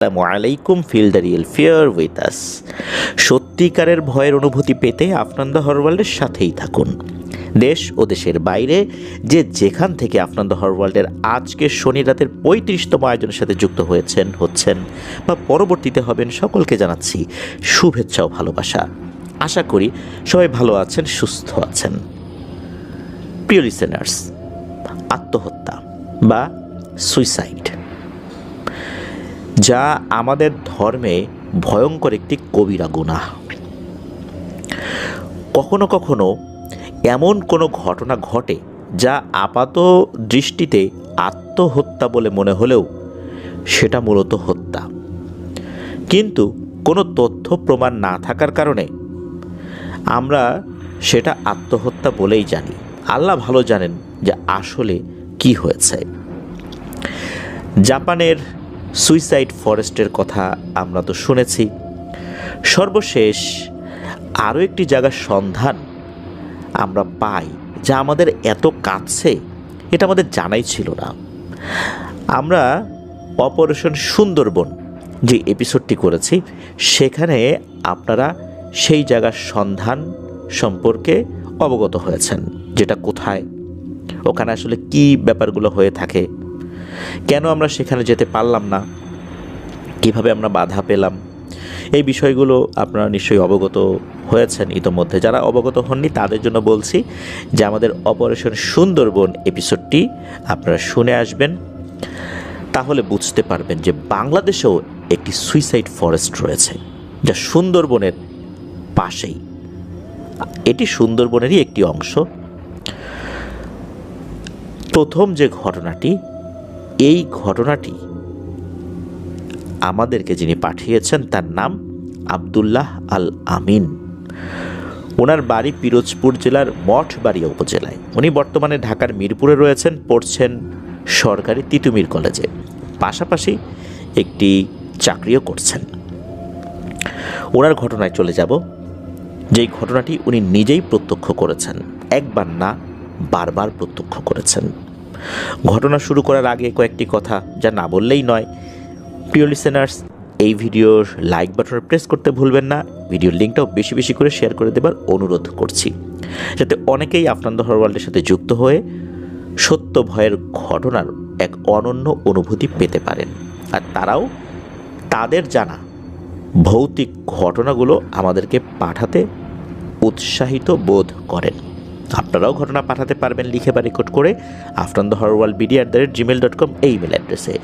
আসসালামু আলাইকুম, feel the real fear with us. সত্যিকারের ভয়ের অনুভূতি পেতে আফনান দ্য হরর ওয়ার্ল্ডের সাথেই থাকুন। দেশ ও দেশের বাইরে যে যেখান থেকে আফনান দ্য হরর ওয়ার্ল্ডের আজকের শনি রাতের 35তম আয়োজনের সাথে যুক্ত হচ্ছেন বা পরবর্তীতে হবেন, সকলকে জানাচ্ছি শুভেচ্ছা ও ভালোবাসা। আশা করি সবাই ভালো আছেন, সুস্থ আছেন। প্রিয় লিসেনার্স, আত্মহত্যা বা সুইসাইড যা আমাদের ধর্মে ভয়ঙ্কর একটি কবিরা গুনাহ। কখনো কখনো এমন কোনো ঘটনা ঘটে যা আপাত দৃষ্টিতে আত্মহত্যা বলে মনে হলেও সেটা মূলত হত্যা, কিন্তু কোনো তথ্য প্রমাণ না থাকার কারণে আমরা সেটা আত্মহত্যা বলেই জানি। আল্লাহ ভালো জানেন যে আসলে কি হয়েছে। জাপানের সুইসাইড ফরেস্টের কথা আমরা তো শুনেছি। সর্বশেষ আরও একটি জায়গার সন্ধান আমরা পাই যা আমাদের এত কাছে, এটা আমাদের জানাই ছিল না। আমরা অপারেশন সুন্দরবন যে এপিসোডটি করেছি সেখানে আপনারা সেই জায়গার সন্ধান সম্পর্কে অবগত হয়েছেন, যেটা কোথায়, ওখানে আসলে কি ব্যাপারগুলো হয়ে থাকে, কেন আমরা সেখানে যেতে পারলাম না, কিভাবে আমরা বাধা পেলাম, এই বিষয়গুলো আপনারা নিশ্চয়ই অবগত হয়েছেন ইতোমধ্যে। যারা অবগত হননি তাদের জন্য বলছি যে আমাদের অপারেশন সুন্দরবন এপিসোডটি আপনারা শুনে আসবেন, তাহলে বুঝতে পারবেন যে বাংলাদেশেও একটি সুইসাইড ফরেস্ট রয়েছে যা সুন্দরবনের পাশেই। এটি সুন্দরবনেরই একটি অংশ। প্রথম যে ঘটনাটি, এই ঘটনাটি আমাদেরকে যিনি পাঠিয়েছেন তার নাম আব্দুল্লাহ আল আমিন। ওনার বাড়ি পিরোজপুর জেলার মঠবাড়িয়া উপজেলায়। উনি বর্তমানে ঢাকার মিরপুরে রয়েছেন, পড়ছেন সরকারি তিতুমির কলেজে, পাশাপাশি একটি চাকরিও করছেন। ওনার ঘটনায় চলে যাব, যেই ঘটনাটি উনি নিজেই প্রত্যক্ষ করেছেন, একবার না বারবার প্রত্যক্ষ করেছেন। ঘটনা শুরু করার আগে কয়েকটি কথা যা না বললেই নয়। প্রিয় লিসেনার্স, এই ভিডিওর লাইক বাটনে প্রেস করতে ভুলবেন না। ভিডিওর লিঙ্কটাও বেশি বেশি করে শেয়ার করে দেবার অনুরোধ করছি, যাতে অনেকেই আফনান দ্য হরর ওয়ার্ল্ডের সাথে যুক্ত হয়ে সত্য ভয়ের ঘটনার এক অনন্য অনুভূতি পেতে পারেন, আর তারাও তাদের জানা ভৌতিক ঘটনাগুলো আমাদেরকে পাঠাতে উৎসাহিত বোধ করেন। আপনারাও ঘটনা পাঠাতে পারবেন লিখে বা রেকর্ড করে afnanthehorrorworldmedia@gmail.com এই ইমেল অ্যাড্রেসে।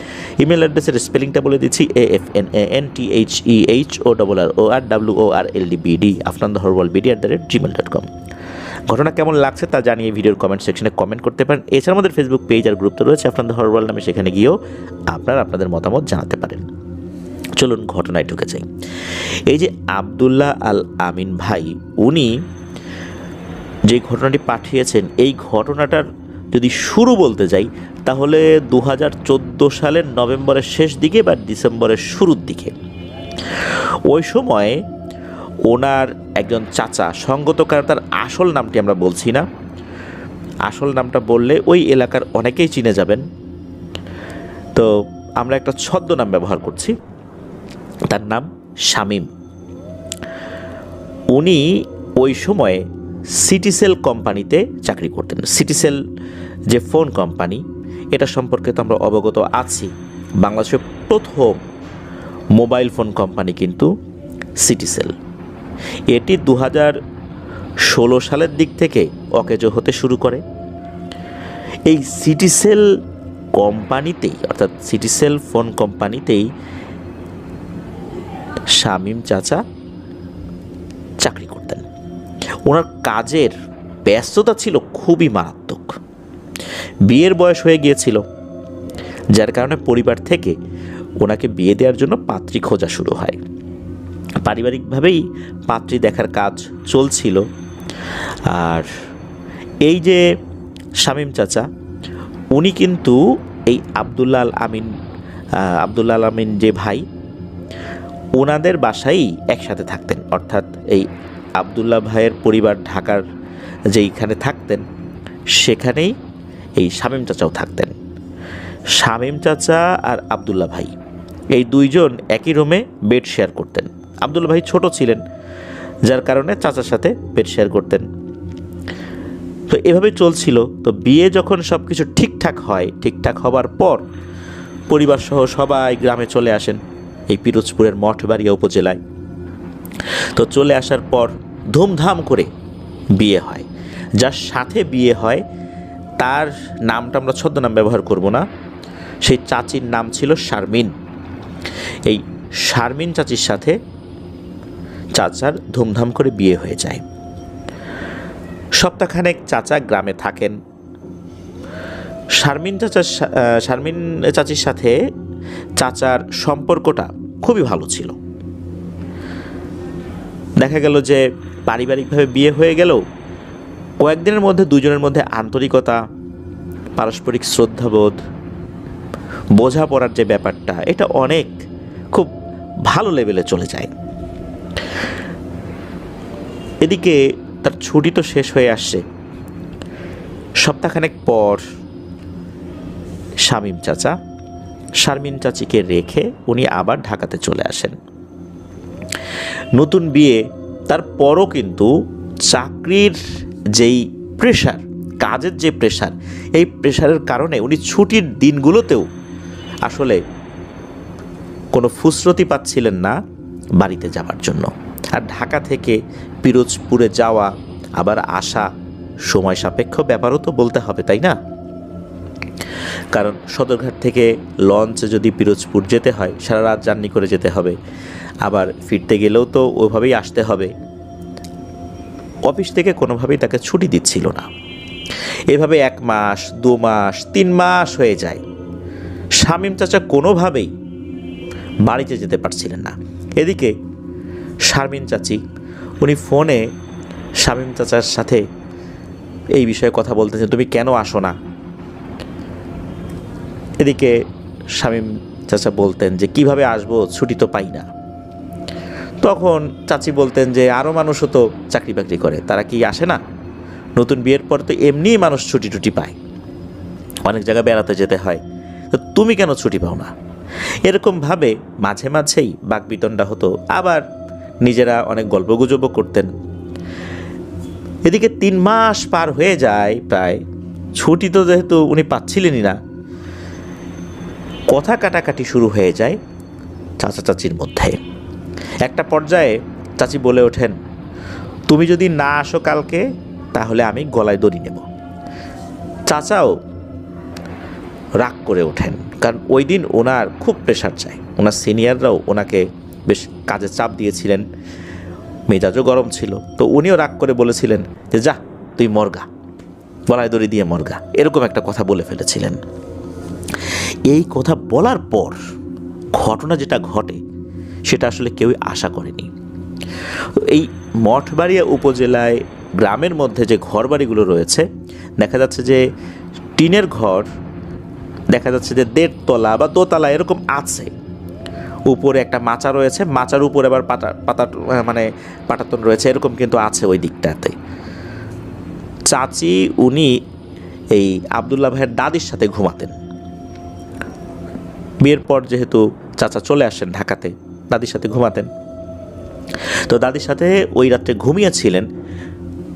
ইমেল অ্যাড্রেসের স্পেলিংটা বলে দিচ্ছি, AFNANTHEHORRORWORLDBD afnanthehorrorworldmedia@gmail.com। ঘটনা কেমন লাগছে তা জানিয়ে ভিডিওর কমেন্ট সেকশনে কমেন্ট করতে পারেন। এছাড়া আমাদের ফেসবুক পেজ আর গ্রুপ তো রয়েছে আফনান দ্য হরর ওয়ার্ল্ড নামে, সেখানে গিয়েও আপনারা আপনাদের মতামত জানাতে পারেন। চলুন ঘটনায় ঢুকে যাই। এই যে আব্দুল্লাহ আল আমিন ভাই, উনি যে ঘটনাটি পাঠিয়েছেন, এই ঘটনাটার যদি শুরু বলতে যাই তাহলে 2014 সালের নভেম্বরের শেষ দিকে বা ডিসেম্বরের শুরুর দিকে। ওই সময় ওনার একজন চাচা, সঙ্গত কারণ তার আসল নামটি আমরা বলছি না, আসল নামটা বললে ওই এলাকার অনেকেই চিনে যাবেন, তো আমরা একটা ছদ্মনাম ব্যবহার করছি। তার নাম শামীম। উনি ওই সময়ে সিটিসেল কোম্পানিতে চাকরি করতেন। সিটিসেল যে ফোন কোম্পানি, এটা সম্পর্কে তো আমরা অবগত আছি। বাংলাদেশের প্রথম মোবাইল ফোন কোম্পানি কিন্তু সিটিসেল। এটি 2016 সালের দিক থেকে অকেজো হতে শুরু করে। এই সিটিসেল কোম্পানিতেই, অর্থাৎ সিটিসেল ফোন কোম্পানিতেই শামীম চাচা চাকরি করতেন। ওনার কাজের ব্যস্ততা ছিল খুবই মারাত্মক। বিয়ের বয়স হয়ে গিয়েছিল, যার কারণে পরিবার থেকে ওনাকে বিয়ে দেওয়ার জন্য পাত্রী খোঁজা শুরু হয়। পারিবারিকভাবেই পাত্রী দেখার কাজ চলছিল। আর এই যে শামীম চাচা, উনি কিন্তু এই আব্দুল্লাহ আল আমিন যে ভাই, ওনাদের বাসায় একসাথে থাকতেন। অর্থাৎ এই আব্দুল্লাহ ভাইয়ের পরিবার ঢাকার যেইখানে থাকতেন সেখানেই এই শামীম চাচাও থাকতেন। শামীম চাচা আর আব্দুল্লাহ ভাই এই দুইজন একই রুমে বেড শেয়ার করতেন। আবদুল্লাহ ভাই ছোট ছিলেন, যার কারণে চাচার সাথে বেড শেয়ার করতেন। তো এভাবে চলছিল। তো বিয়ে যখন সব কিছু ঠিকঠাক হয়, ঠিকঠাক হবার পর পরিবার সহ সবাই গ্রামে চলে আসেন, এই পিরোজপুরের মঠবাড়িয়া উপজেলায়। তো চলে আসার পর ধুমধাম করে বিয়ে হয়। যার সাথে বিয়ে হয় তার নামটা আমরা ছদ্মনাম ব্যবহার করব না, সেই চাচির নাম ছিল শারমিন। এই শারমিন চাচির সাথে চাচার ধুমধাম করে বিয়ে হয়ে যায়। সপ্তাহখানেক চাচা গ্রামে থাকেন। শারমিন চাচির সাথে চাচার সম্পর্কটা খুবই ভালো ছিল। দেখা গেল যে পারিবারিকভাবে বিয়ে হয়ে গেলেও কয়েকদিনের মধ্যে দুজনের মধ্যে আন্তরিকতা, পারস্পরিক শ্রদ্ধাবোধ, বোঝাপড়ার যে ব্যাপারটা, এটা অনেক খুব ভালো লেভেলে চলে যায়। এদিকে তার ছুটি তো শেষ হয়ে আসছে। সপ্তাহখানেক পর শামীম চাচা শারমিন চাচিকে রেখে উনি আবার ঢাকাতে চলে আসেন। নতুন বিয়ে, তারপরও কিন্তু চাকরির যেই প্রেশার, কাজের যে প্রেশার, এই প্রেশারের কারণে উনি ছুটির দিনগুলোতেও আসলে কোনো ফুসরতি পাচ্ছিলেন না বাড়িতে যাবার জন্য। আর ঢাকা থেকে পিরোজপুরে যাওয়া আবার আসা সময় সাপেক্ষ ব্যাপারও তো বলতে হবে, তাই না? কারণ সদরঘাট থেকে লঞ্চে যদি পিরোজপুর যেতে হয়, সারা রাত জার্নি করে যেতে হবে, আবার ফিরতে গেলেও তো ওইভাবেই আসতে হবে। অফিস থেকে কোনোভাবেই তাকে ছুটি দিচ্ছিল না। এভাবে 1 মাস, 2 মাস, 3 মাস হয়ে যায়। শামীম চাচা কোনোভাবেই বাড়িতে যেতে পারছিলেন না। এদিকে শারমিন চাচি, উনি ফোনে শামীম চাচার সাথে এই বিষয়ে কথা বলতেছেন, তুমি কেন আসো না? এদিকে শামীম চাচা বলতেন যে কিভাবে আসবো, ছুটি তো পাই না। তখন চাচি বলতেন যে আরও মানুষও তো চাকরি বাকরি করে, তারা কি আসে না? নতুন বিয়ের পর তো এমনিই মানুষ ছুটি টুটি পায়, অনেক জায়গায় বেড়াতে যেতে হয়, তো তুমি কেন ছুটি পাও না? এরকমভাবে মাঝে মাঝেই বাকবিতণ্ডা হতো, আবার নিজেরা অনেক গল্পগুজবও করতেন। এদিকে 3 মাস পার হয়ে যায় প্রায়, ছুটি তো যেহেতু উনি পাচ্ছিলেনই না, কথা কাটাকাটি শুরু হয়ে যায় চাচা চাচির মধ্যে। একটা পর্যায়ে চাচি বলে ওঠেন, তুমি যদি না আসো কালকে তাহলে আমি গলায় দড়ি নেব। চাচাও রাগ করে ওঠেন, কারণ ওই দিন ওনার খুব প্রেশার যায়। ওনার সিনিয়ররাও ওনাকে বেশ কাজে চাপ দিয়েছিলেন, মেজাজও গরম ছিল। তো উনিও রাগ করে বলেছিলেন যে যা তুই মরগা, গলায় দড়ি দিয়ে মরগা, এরকম একটা কথা বলে ফেলেছিলেন। এই কথা বলার পর ঘটনা যেটা ঘটে সেটা আসলে কেউই আশা করেনি। এই মঠবাড়িয়া উপজেলায় গ্রামের মধ্যে যে ঘরবাড়িগুলো রয়েছে, দেখা যাচ্ছে যে টিনের ঘর, দেখা যাচ্ছে যে 1.5 তলা বা 2 তলা এরকম আছে। উপরে একটা মাচা রয়েছে, মাচার উপরে আবার পাটাতন রয়েছে, এরকম কিন্তু আছে ওই দিকটাতে। চাচি উনি এই আবদুল্লাহ ভাইয়ের দাদির সাথে ঘুমাতেন। বিয়ের পর যেহেতু চাচা চলে আসেন ঢাকাতে, দাদির সাথে ঘুমাতেন। তো দাদির সাথে ওই রাত্রে ঘুমিয়েছিলেন।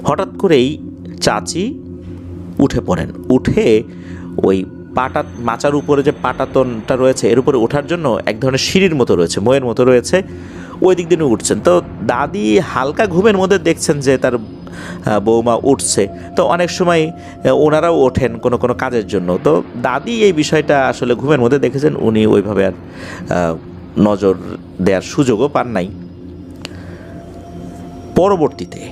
হঠাৎ করেই চাচি উঠে পড়েন, উঠে ওই মাচার উপরে যে পাটাতনটা রয়েছে এর উপরে ওঠার জন্য এক ধরনের সিঁড়ির মতো রয়েছে, ময়ের মতো রয়েছে, ওই দিক দিয়ে উঠছেন। তো দাদি হালকা ঘুমের মধ্যে দেখছেন যে তার বৌমা উঠছে। তো অনেক সময় ওনারাও ওঠেন কোনো কোনো কাজের জন্য। তো দাদি এই বিষয়টা আসলে ঘুমের মধ্যে দেখেছেন, উনি ওইভাবে আর নজর দেওয়ার সুযোগও পান নাই। পরবর্তীতে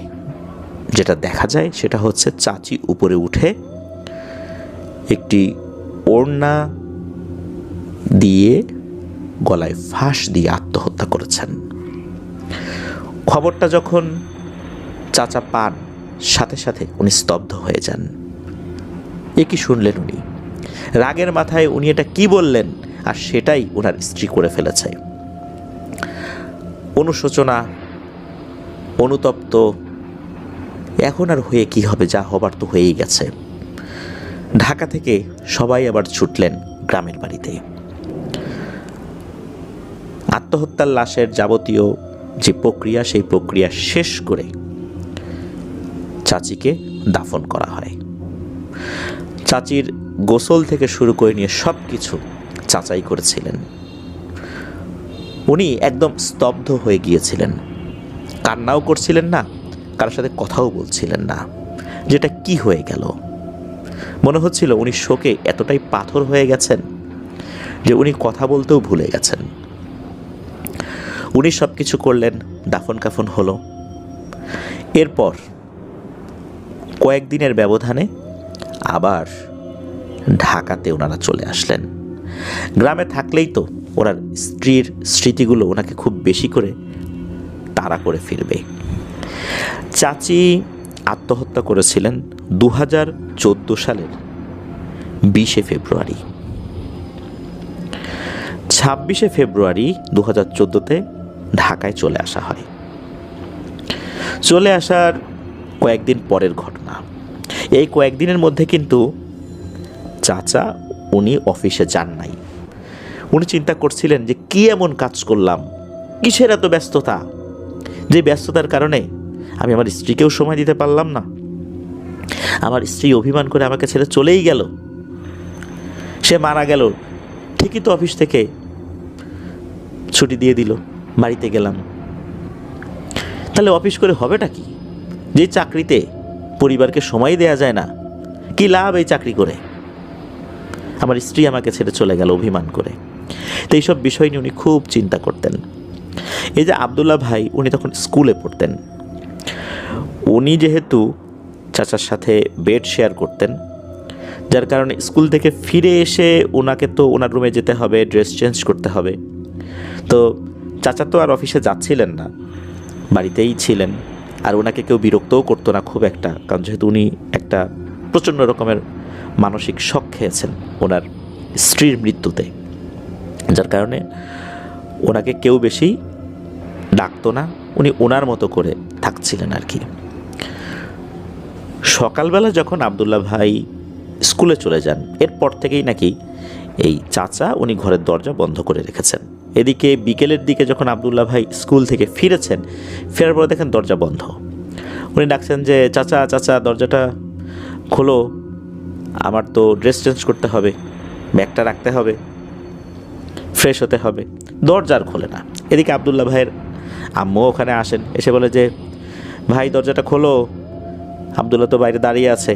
যেটা দেখা যায় সেটা হচ্ছে চাচি উপরে উঠে একটি ওড়না দিয়ে গলায় ফাঁস দিয়ে আত্মহত্যা করেছেন। খবরটা যখন চাচা পান, সাথে সাথে উনি স্তব্ধ হয়ে যান। এ কি শুনলেন উনি? রাগের মাথায় উনি এটা কি বললেন, আর সেটাই ওনার স্ত্রী করে ফেলেছে। অনুশোচনা, অনুতপ্ত, এখন আর হয়ে কি হবে, যা হবার তো হয়েই গেছে। ঢাকা থেকে সবাই আবার ছুটলেন গ্রামের বাড়িতে। আত্মহত্যার লাশের যাবতীয় যে প্রক্রিয়া, সেই প্রক্রিয়া শেষ করে চাচিকে দাফন করা হয়। চাচির গোসল থেকে শুরু করে নিয়ে সব কিছু চাচাই করেছিলেন। উনি একদম স্তব্ধ হয়ে গিয়েছিলেন, কান্নাও করছিলেন না, কারোর সাথে কথাও বলছিলেন না, যেটা কি হয়ে গেল। মনে হচ্ছিল উনি শোকে এতটাই পাথর হয়ে গেছেন যে উনি কথা বলতেও ভুলে গেছেন। উনি সব কিছু করলেন, দাফন কাফন হলো। এরপর কয়েকদিনের ব্যবধানে আবার ঢাকাতে ওনারা চলে আসলেন। গ্রামে থাকলেই তো ওনার স্ত্রীর স্মৃতিগুলো ওনাকে খুব বেশি করে তাড়া করে ফিরবে। চাচি আত্মহত্যা করেছিলেন 2014 সালের 20 ফেব্রুয়ারি। 26 ফেব্রুয়ারি 2014-তে ঢাকায় চলে আসা হয়। চলে আসার কয়েকদিন পরের ঘটনা। এই কয়েকদিনের মধ্যে কিন্তু চাচা উনি অফিসে যান নাই। উনি চিন্তা করছিলেন যে কি এমন কাজ করলাম, কিসের এত ব্যস্ততা, যে ব্যস্ততার কারণে আমি আমার স্ত্রীকেও সময় দিতে পারলাম না। আমার স্ত্রী অভিমান করে আমাকে ছেড়ে চলেই গেল, সে মারা গেল, ঠিকই তো অফিস থেকে ছুটি দিয়ে দিল, বাড়িতে গেলাম। তাহলে অফিস করে হবেটা কি? যে চাকরিতে পরিবারকে সময় দেয়া যায় না, কি লাভ এই চাকরি করে? আমার স্ত্রী আমাকে ছেড়ে চলে গেল অভিমান করে। তো এইসব বিষয় নিয়ে উনি খুব চিন্তা করতেন। এই যে আব্দুল্লাহ ভাই, উনি তখন স্কুলে পড়তেন। উনি যেহেতু চাচার সাথে বেড শেয়ার করতেন, যার কারণে স্কুল থেকে ফিরে এসে ওনাকে তো ওনার রুমে যেতে হবে, ড্রেস চেঞ্জ করতে হবে। তো চাচা তো আর অফিসে যাচ্ছিলেন না, বাড়িতেই ছিলেন। আর ওনাকে কেউ বিরক্তও করতো না খুব একটা, কারণ যেহেতু উনি একটা প্রচণ্ড রকমের মানসিক শক খেয়েছেন ওনার স্ত্রীর মৃত্যুতে, যার কারণে ওনাকে কেউ বেশি ডাকতো না, উনি ওনার মতো করে থাকছিলেন আর কি। সকালবেলা যখন আব্দুল্লাহ ভাই স্কুলে চলে যান, এরপর থেকেই নাকি এই চাচা উনি ঘরের দরজা বন্ধ করে রেখেছেন। এদিকে বিকেলের দিকে যখন আব্দুল্লাহ ভাই স্কুল থেকে ফিরেছেন, ফেরার পরে দেখেন দরজা বন্ধ। উনি ডাকছেন যে চাচা চাচা দরজাটা খোলো, আমার তো ড্রেস চেঞ্জ করতে হবে, ব্যাগটা রাখতে হবে, ফ্রেশ হতে হবে। দরজা আর খোলে না। এদিকে আব্দুল্লাহ ভাইয়ের আম্মু ওখানে আসেন, এসে বলে যে ভাই দরজাটা খোলো, আব্দুল্লাহ তো বাইরে দাঁড়িয়ে আছে,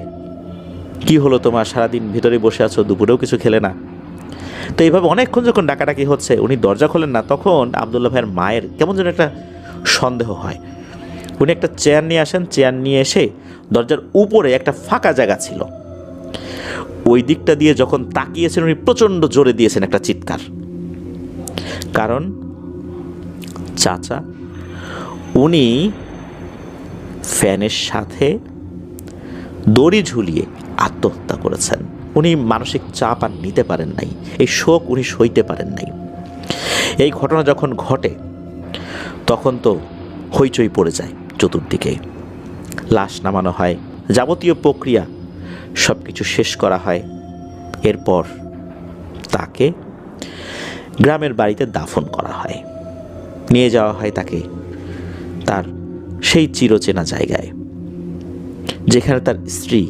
কি হলো তোমার, সারাদিন ভিতরে বসে আছো, দুপুরেও কিছু খেলে না। তো এইভাবে অনেকক্ষণ যখন ডাকাডাকি হচ্ছে, উনি দরজা খোলেন না, তখন আব্দুল্লাহ ভাইয়ের মায়ের কেমন যেন একটা সন্দেহ হয়। উনি একটা চেয়ার নিয়ে আসেন, চেয়ার নিয়ে এসে দরজার উপরে একটা ফাঁকা জায়গা ছিল, ওই দিকটা দিয়ে যখন তাকিয়েছেন, উনি প্রচণ্ড জোরে দিয়েছেন একটা চিৎকার। কারণ চাচা উনি ফ্যানের সাথে দড়ি ঝুলিয়ে আত্মহত্যা করেছেন। উনি মানসিক চাপ আর নিতে পারেন নাই, এই শোক উনি সইতে পারেন নাই। এই ঘটনা যখন ঘটে তখন তো হইচই পড়ে যায় চতুর্দিকে। লাশ নামানো হয়, যাবতীয় প্রক্রিয়া সব কিছু শেষ করা হয়। এরপর তাকে গ্রামের বাড়িতে দাফন করা হয়, নিয়ে যাওয়া হয় তাকে তার সেই চিরচেনা জায়গায়, যেখানে তার স্ত্রী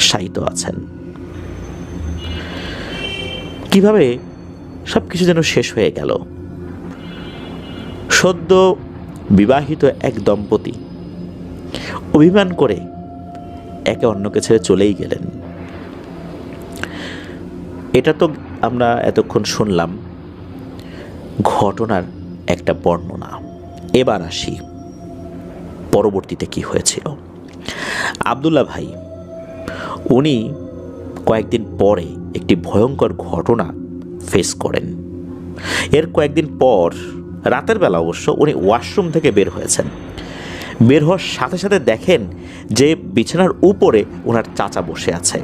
শায়িত আছেন। কিভাবে সব কিছু যেন শেষ হয়ে গেল। সদ্য বিবাহিত এক দম্পতি অভিমান করে একে অন্যকে ছেড়ে চলেই গেলেন। এটা তো আমরা এতক্ষণ শুনলাম ঘটনার একটা বর্ণনা। এবার আসি পরবর্তীতে কি হয়েছিল। আব্দুল্লাহ ভাই উনি কয়েকদিন পরে একটি ভয়ঙ্কর ঘটনা ফেস করেন। এর কয়েকদিন পর রাতের বেলা অবশ্য উনি ওয়াশরুম থেকে বের হয়েছেন। বের হওয়ার সাথে সাথে দেখেন যে বিছানার উপরে ওনার চাচা বসে আছে।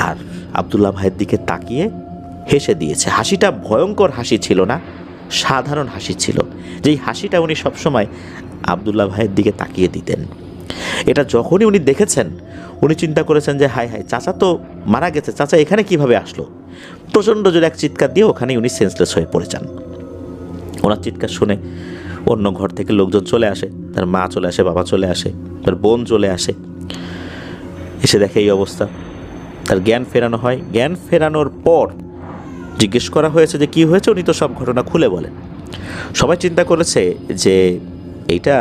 আর আব্দুল্লাহ ভাইয়ের দিকে তাকিয়ে হেসে দিয়েছে। হাসিটা ভয়ঙ্কর হাসি ছিল না, সাধারণ হাসি ছিল, যেই হাসিটা উনি সবসময় আব্দুল্লাহ ভাইয়ের দিকে তাকিয়ে দিতেন। এটা যখনই উনি দেখেছেন, উনি চিন্তা করেছেন যে হায় হায়, চাচা তো মারা গেছে, চাচা এখানে কিভাবে আসলো। প্রচণ্ড জোরে এক চিৎকার দিয়ে ওখানেই উনি সেন্সলেস হয়ে পড়ে যান। ওনার চিৎকার শুনে অন্য ঘর থেকে লোকজন চলে আসে, তার মা চলে আসে, বাবা চলে আসে, তার বোন চলে আসে, এসে দেখে এই অবস্থা। তার জ্ঞান ফেরানো হয়। জ্ঞান ফেরানোর পর জিজ্ঞেস করা হয়েছে যে কী হয়েছে, উনি তো সব ঘটনা খুলে বলেন। সবাই চিন্তা করেছে যে এইটা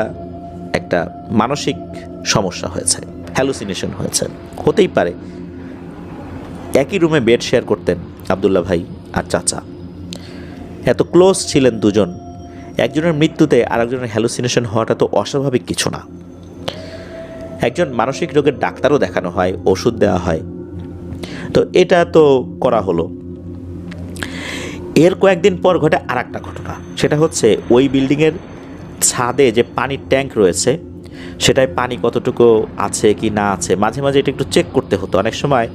একটা মানসিক সমস্যা হয়েছে, হ্যালুসিনেশন হয়েছে, হতেই পারে। একই রুমে বেড শেয়ার করতেন আবদুল্লাহ ভাই আর চাচা, এত ক্লোজ ছিলেন দুজন। একজনের মৃত্যুতে আরেকজনের হ্যালুসিনেশন হওয়াটা তো অস্বাভাবিক কিছু না। একজন মানসিক রোগের ডাক্তারও দেখানো হয়, ওষুধ দেওয়া হয়, তো এটা তো করা হলো। এর কয়েকদিন পর ঘটে আর একটা ঘটনা। সেটা হচ্ছে ওই বিল্ডিংয়ের ছাদে যে পানির ট্যাঙ্ক রয়েছে, সেটায় পানি কতটুকু আছে কি না আছে মাঝে মাঝে এটা একটু চেক করতে হতো। অনেক সময়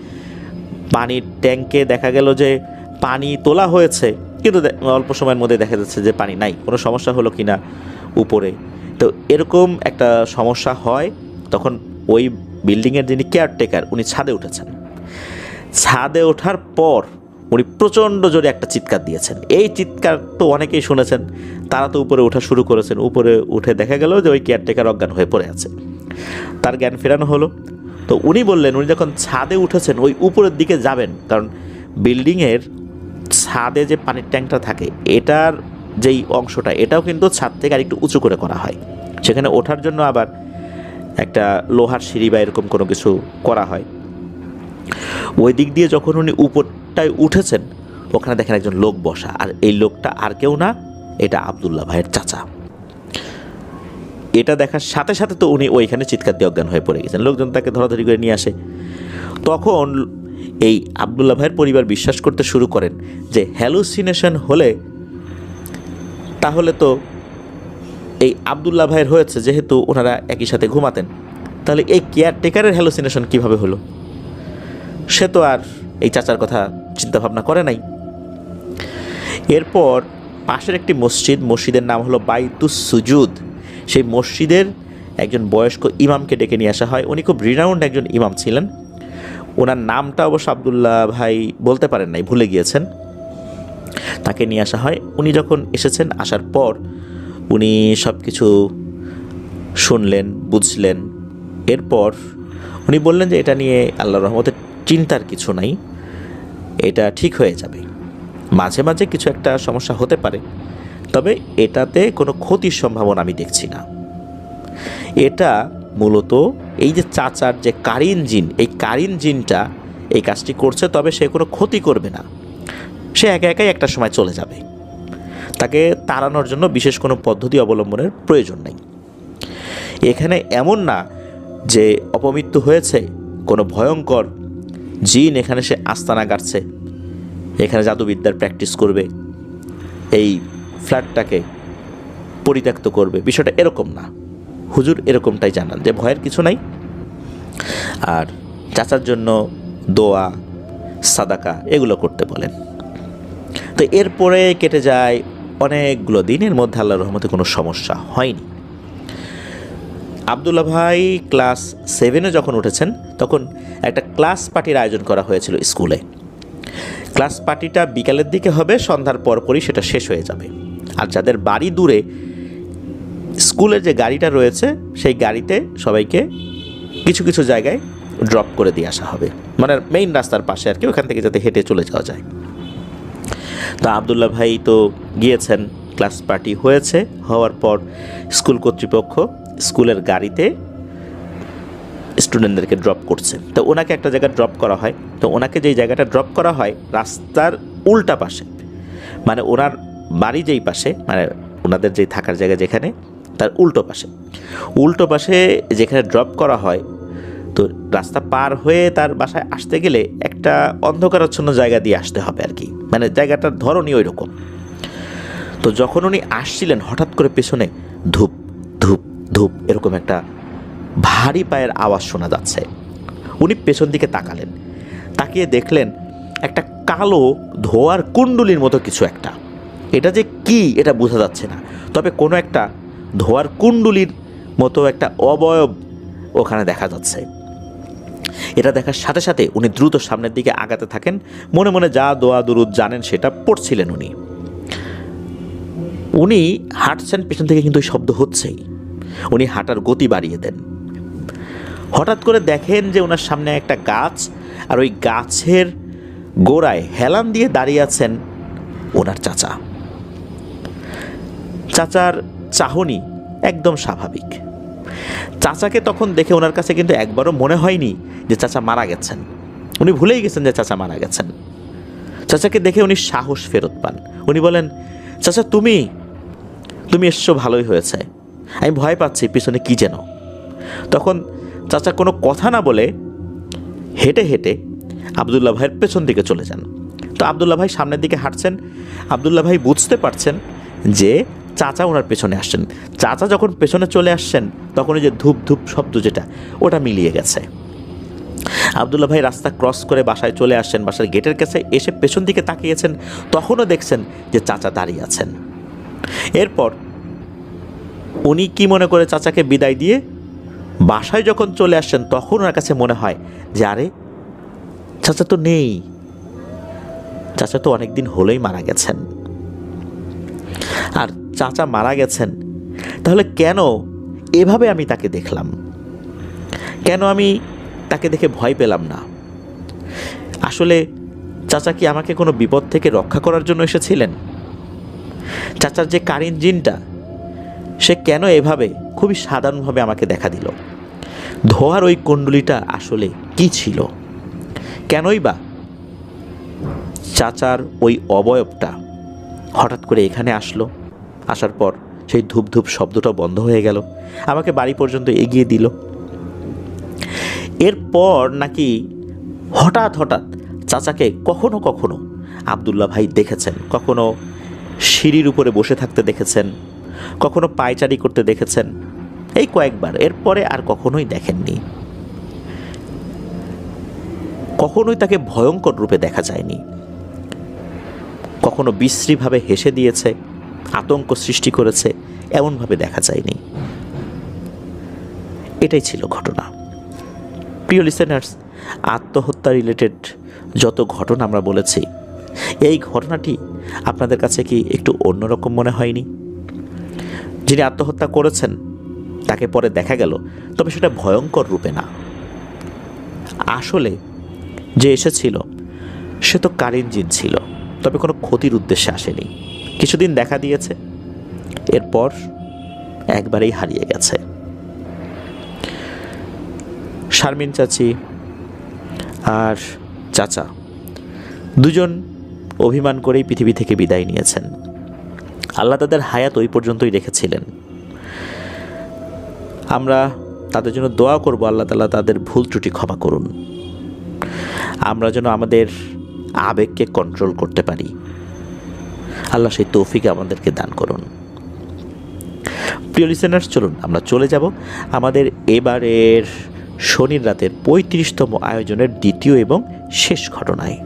পানির ট্যাঙ্কে দেখা গেল যে পানি তোলা হয়েছে, কিন্তু অল্প সময়ের মধ্যে দেখা যাচ্ছে যে পানি নাই, কোনো সমস্যা হলো কি না উপরে। তো এরকম একটা সমস্যা হয়। তখন ওই বিল্ডিংয়ের যিনি কেয়ারটেকার, উনি ছাদে উঠেছেন। ছাদে ওঠার পর উনি প্রচণ্ড জোরে একটা চিৎকার দিয়েছেন। এই চিৎকার তো অনেকেই শুনেছেন, তারা তো উপরে ওঠা শুরু করেছেন। উপরে উঠে দেখা গেল যে ওই কেয়ারটেকার অজ্ঞান হয়ে পড়ে আছে। তার জ্ঞান ফেরানো হলো। তো উনি বললেন উনি যখন ছাদে উঠেছেন ওই উপরের দিকে যাবেন, কারণ বিল্ডিংয়ের ছাদে যে পানির ট্যাঙ্কটা থাকে এটার যেই অংশটা, এটাও কিন্তু ছাদ থেকে আর একটু উঁচু করে করা হয়। সেখানে ওঠার জন্য আবার একটা লোহার সিঁড়ি বা এরকম কোনো কিছু করা হয়। ওই দিক দিয়ে যখন উনি উপরটায় উঠেছেন, ওখানে দেখেন একজন লোক বসা, আর এই লোকটা আর কেউ না, এটা আবদুল্লাহ ভাইয়ের চাচা। এটা দেখার সাথে সাথে তো উনি ওইখানে চিৎকার দিয়ে অজ্ঞান হয়ে পড়ে গেছেন। লোকজন তাকে ধরাধরি করে নিয়ে আসে। তখন এই আবদুল্লাহ ভাইয়ের পরিবার বিশ্বাস করতে শুরু করেন যে হ্যালুসিনেশন হলে তাহলে তো এই আবদুল্লাহ ভাইয়ের হয়েছে, যেহেতু ওনারা একই সাথে ঘুমাতেন, তাহলে এই কেয়ারটেকারের হ্যালুসিনেশন কীভাবে হলো। সে তো আর এই চাচার কথা চিন্তা ভাবনা করে নাই। এরপর পাশের একটি মসজিদের নাম হলো বাইতুস সুজুদ, সেই মসজিদের একজন বয়স্ক ইমামকে ডেকে নিয়ে আসা হয়। উনি খুব রিনাউন্ড একজন ইমাম ছিলেন। ওনার নামটা অবশ্য আবদুল্লাহ ভাই বলতে পারেন নাই, ভুলে গিয়েছেন। তাকে নিয়ে আসা হয়। উনি যখন এসেছেন, আসার পর উনি সব কিছু শুনলেন, বুঝলেন। এরপর উনি বললেন যে এটা নিয়ে আল্লাহর রহমতে চিন্তার কিছু নাই, এটা ঠিক হয়ে যাবে। মাঝে মাঝে কিছু একটা সমস্যা হতে পারে, তবে এটাতে কোনো ক্ষতির সম্ভাবনা আমি দেখছি না। এটা মূলত এই যে চাচার যে কারিন জিন, এই কারিন জিনটা এই কাজটি করছে, তবে সে কোনো ক্ষতি করবে না। সে একা একাই একটা সময় চলে যাবে। তাকে তাড়ানোর জন্য বিশেষ কোনো পদ্ধতি অবলম্বনের প্রয়োজন নেই। এখানে এমন না যে অপমৃত্যু হয়েছে, কোনো ভয়ঙ্কর জিন এখানে সে আস্তানা গাড়ছে, এখানে জাদুবিদ্যার প্র্যাকটিস করবে, এই ফ্ল্যাটটাকে পরিত্যক্ত করবে, বিষয়টা এরকম না। হুজুর এরকমটাই জানান যে ভয়ের কিছু নাই। আর চাচার জন্য দোয়া, সাদাকা এগুলো করতে বলেন। তো এরপরে কেটে যায় অনেকগুলো দিনের মধ্যে আল্লাহর রহমতে কোনো সমস্যা হয়নি। আবদুল্লাহ ভাই ক্লাস 7-এ যখন উঠেছেন, তখন একটা ক্লাস পার্টির আয়োজন করা হয়েছিল স্কুলে। ক্লাস পার্টিটা বিকালের দিকে হবে, সন্ধ্যার পরপরই সেটা শেষ হয়ে যাবে। আর যাদের বাড়ি দূরে, স্কুলের যে গাড়িটা রয়েছে সেই গাড়িতে সবাইকে কিছু কিছু জায়গায় ড্রপ করে দিয়ে আসা হবে, মানে মেইন রাস্তার পাশে আর কি, ওখান থেকে যাতে হেঁটে চলে যাওয়া যায়। তা আবদুল্লাহ ভাই তো গিয়েছেন, ক্লাস পার্টি হয়েছে। হওয়ার পর স্কুল কর্তৃপক্ষ স্কুলের গাড়িতে স্টুডেন্টদেরকে ড্রপ করছে। তো ওনাকে একটা জায়গায় ড্রপ করা হয়। তো ওনাকে যেই জায়গাটা ড্রপ করা হয় রাস্তার উল্টা পাশে, মানে ওনার বাড়ি যেই পাশে, মানে ওনাদের যেই থাকার জায়গা যেখানে, তার উল্টো পাশে যেখানে ড্রপ করা হয়, তো রাস্তা পার হয়ে তার বাসায় আসতে গেলে একটা অন্ধকারাচ্ছন্ন জায়গা দিয়ে আসতে হবে আর কি, মানে জায়গাটার ধরনই ওই রকম। তো যখন উনি আসছিলেন, হঠাৎ করে পেছনে ধূপ ধূপ ধূপ এরকম একটা ভারী পায়ের আওয়াজ শোনা যাচ্ছে। উনি পেছন দিকে তাকালেন, তাকিয়ে দেখলেন একটা কালো ধোয়ার কুণ্ডুলির মতো কিছু একটা। এটা যে কি এটা বোঝা যাচ্ছে না, তবে কোনো একটা ধোয়ার কুণ্ডুলির মতো একটা অবয়ব ওখানে দেখা যাচ্ছে। এটা দেখার সাথে সাথে উনি দ্রুত সামনের দিকে আগাতে থাকেন, মনে মনে যা দোয়া দুরুদ জানেন সেটা পড়ছিলেন। উনি হাঁটছেন, পেছন থেকে কিন্তু ওই শব্দ হচ্ছেই। উনি হাঁটার গতি বাড়িয়ে দেন। হঠাৎ করে দেখেন যে ওনার সামনে একটা গাছ, আর ওই গাছের গোড়ায় হেলান দিয়ে দাঁড়িয়ে আছেন ওনার চাচা। চাচার চাহনি একদম স্বাভাবিক। চাচাকে তখন দেখে ওনার কাছে কিন্তু একবারও মনে হয়নি যে চাচা মারা গেছেন। উনি ভুলেই গেছেন যে চাচা মারা গেছেন। চাচাকে দেখে উনি সাহস ফেরত পান। উনি বলেন, চাচা তুমি এসছো, ভালোই হয়েছে, আমি ভয় পাচ্ছি পিছনে কি যেন। তখন চাচা কোনো কথা না বলে হেঁটে হেঁটে আবদুল্লাহ ভাইয়ের পেছন দিকে চলে যান। তো আবদুল্লাহ ভাই সামনের দিকে হাঁটছেন। আবদুল্লাহ ভাই বুঝতে পারছেন যে চাচা ওনার পেছনে আসছেন। চাচা যখন পেছনে চলে আসছেন তখন ওই যে ধূপ ধূপ শব্দ যেটা, ওটা মিলিয়ে গেছে। আবদুল্লাহ ভাই রাস্তা ক্রস করে বাসায় চলে আসছেন। বাসার গেটের কাছে এসে পেছন দিকে তাকিয়েছেন, তখনও দেখছেন যে চাচা দাঁড়িয়ে আছেন। এরপর উনি কি মনে করে চাচাকে বিদায় দিয়ে বাসায় যখন চলে আসছেন, তখন ওনার কাছে মনে হয় যে আরে চাচা তো নেই, চাচা তো অনেকদিন হলেই মারা গেছেন। আর চাচা মারা গেছেন, তাহলে কেন এভাবে আমি তাকে দেখলাম? কেন আমি তাকে দেখে ভয় পেলাম না? আসলে চাচা কি আমাকে কোনো বিপদ থেকে রক্ষা করার জন্য এসেছিলেন? চাচার যে কারিন জিনটা, সে কেন এভাবে খুবই সাধারণভাবে আমাকে দেখা দিল? ধোয়ার ওই কুণ্ডলিটা আসলে কি ছিল? কেনই বা চাচার ওই অবয়বটা হঠাৎ করে এখানে আসলো? আসার পর সেই ধূপ ধূপ শব্দটা বন্ধ হয়ে গেল, আমাকে বাড়ি পর্যন্ত এগিয়ে দিল। এরপর নাকি হঠাৎ হঠাৎ চাচাকে কখনো কখনো আবদুল্লাহ ভাই দেখেছেন, কখনো সিঁড়ির উপরে বসে থাকতে দেখেছেন, কখনো পায়চারি করতে দেখেছেন, এই কয়েকবার। এরপরে আর কখনোই দেখেননি। কখনোই তাকে ভয়ঙ্কর রূপে দেখা যায়নি। কখনো বিশ্রীভাবে হেসে দিয়েছে, আতঙ্ক সৃষ্টি করেছে, এমনভাবে দেখা যায়নি। এটাই ছিল ঘটনা। প্রিয় লিসেনার্স, আত্মহত্যা রিলেটেড যত ঘটনা আমরা বলেছি, এই ঘটনাটি আপনাদের কাছে কি একটু অন্যরকম মনে হয়নি? যিনি আত্মহত্যা করেছেন তাকে পরে দেখা গেল, তবে সেটা ভয়ঙ্কর রূপে না। আসলে যে এসেছিল সে তো কারিন জিন ছিল, তবে কোনো ক্ষতির উদ্দেশ্যে আসেনি। কিছুদিন দেখা দিয়েছে, এরপর একবারেই হারিয়ে গেছে। শারমিন চাচি আর চাচা দুজন অভিমান করেই পৃথিবী থেকে বিদায় নিয়েছেন। আল্লাহ তাদের হায়াত ওই পর্যন্তই রেখেছিলেন। আমরা তাদের জন্য দোয়া করব, আল্লাহ তাআলা তাদের ভুল ত্রুটি ক্ষমা করুন। আমরা যেন আমাদের আবেগকে কন্ট্রোল করতে পারি, আল্লাহ সেই তৌফিক আমাদেরকে দান করুন। প্রিয় লিসেনার্স, চলুন আমরা চলে যাব আমাদের এবারের শনির রাতের ৩৫তম আয়োজনের দ্বিতীয় এবং শেষ ঘটনায়।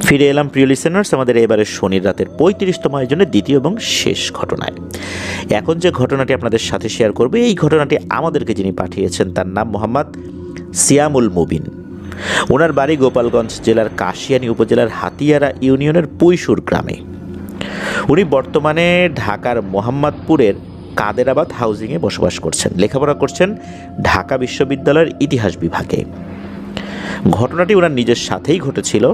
ফিরে এলাম প্রিয় লিসেনার্স আমাদের এবারের শনির রাতের ৩৫তম আয়োজনের দ্বিতীয় এবং শেষ ঘটনায়। এখন যে ঘটনাটি আপনাদের সাথে শেয়ার করবে, এই ঘটনাটি আমাদেরকে যিনি পাঠিয়েছেন তার নাম মোহাম্মদ সিয়ামুল মুবিন। ওনার বাড়ি গোপালগঞ্জ জেলার কাশিয়ানী উপজেলার হাতিয়ারা ইউনিয়নের পুইশুর গ্রামে। উনি বর্তমানে ঢাকার মোহাম্মদপুরের কাদেরাবাদ হাউজিংয়ে বসবাস করছেন, লেখাপড়া করছেন ঢাকা বিশ্ববিদ্যালয়ের ইতিহাস বিভাগে। ঘটনাটি ওনার নিজের সাথেই ঘটেছিল,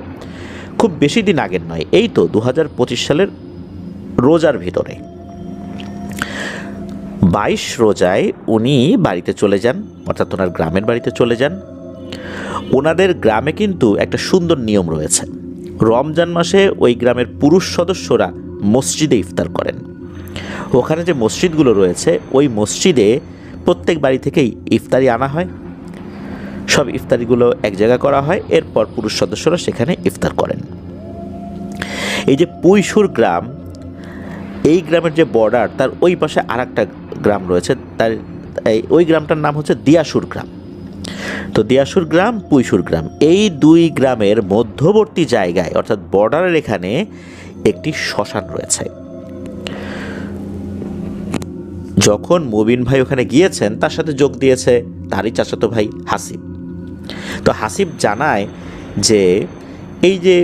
খুব বেশি দিন আগের নয়, এই তো ২০২৫ সালের রোজার ভিতরে। ২২ রোজায় উনি বাড়িতে চলে যান, অর্থাৎ ওনার গ্রামের বাড়িতে চলে যান। ওনাদের গ্রামে কিন্তু একটা সুন্দর নিয়ম রয়েছে। রমজান মাসে ওই গ্রামের পুরুষ সদস্যরা মসজিদে ইফতার করেন। ওখানে যে মসজিদগুলো রয়েছে, ওই মসজিদে প্রত্যেক বাড়ি থেকেই ইফতারি আনা হয়, সব ইফতারিগুলো এক জায়গা করা হয়, এরপর পুরুষ সদস্যরা সেখানে ইফতার করেন। এই যে পুইশুর গ্রাম, এই গ্রামের যে বর্ডার, তার ওই পাশে আর একটা গ্রাম রয়েছে, তার ওই গ্রামটার নাম হচ্ছে দিয়াসুর গ্রাম। তো দিয়াসুর গ্রাম, পুইশুর গ্রাম, এই দুই গ্রামের মধ্যবর্তী জায়গায় অর্থাৎ বর্ডারের এখানে একটি শ্মশান রয়েছে। যখন মুবিন ভাই ওখানে গিয়েছেন তার সাথে যোগ দিয়েছে তারই চাচাতো ভাই হাসিব। তো হাসিব জানায় যে এই যে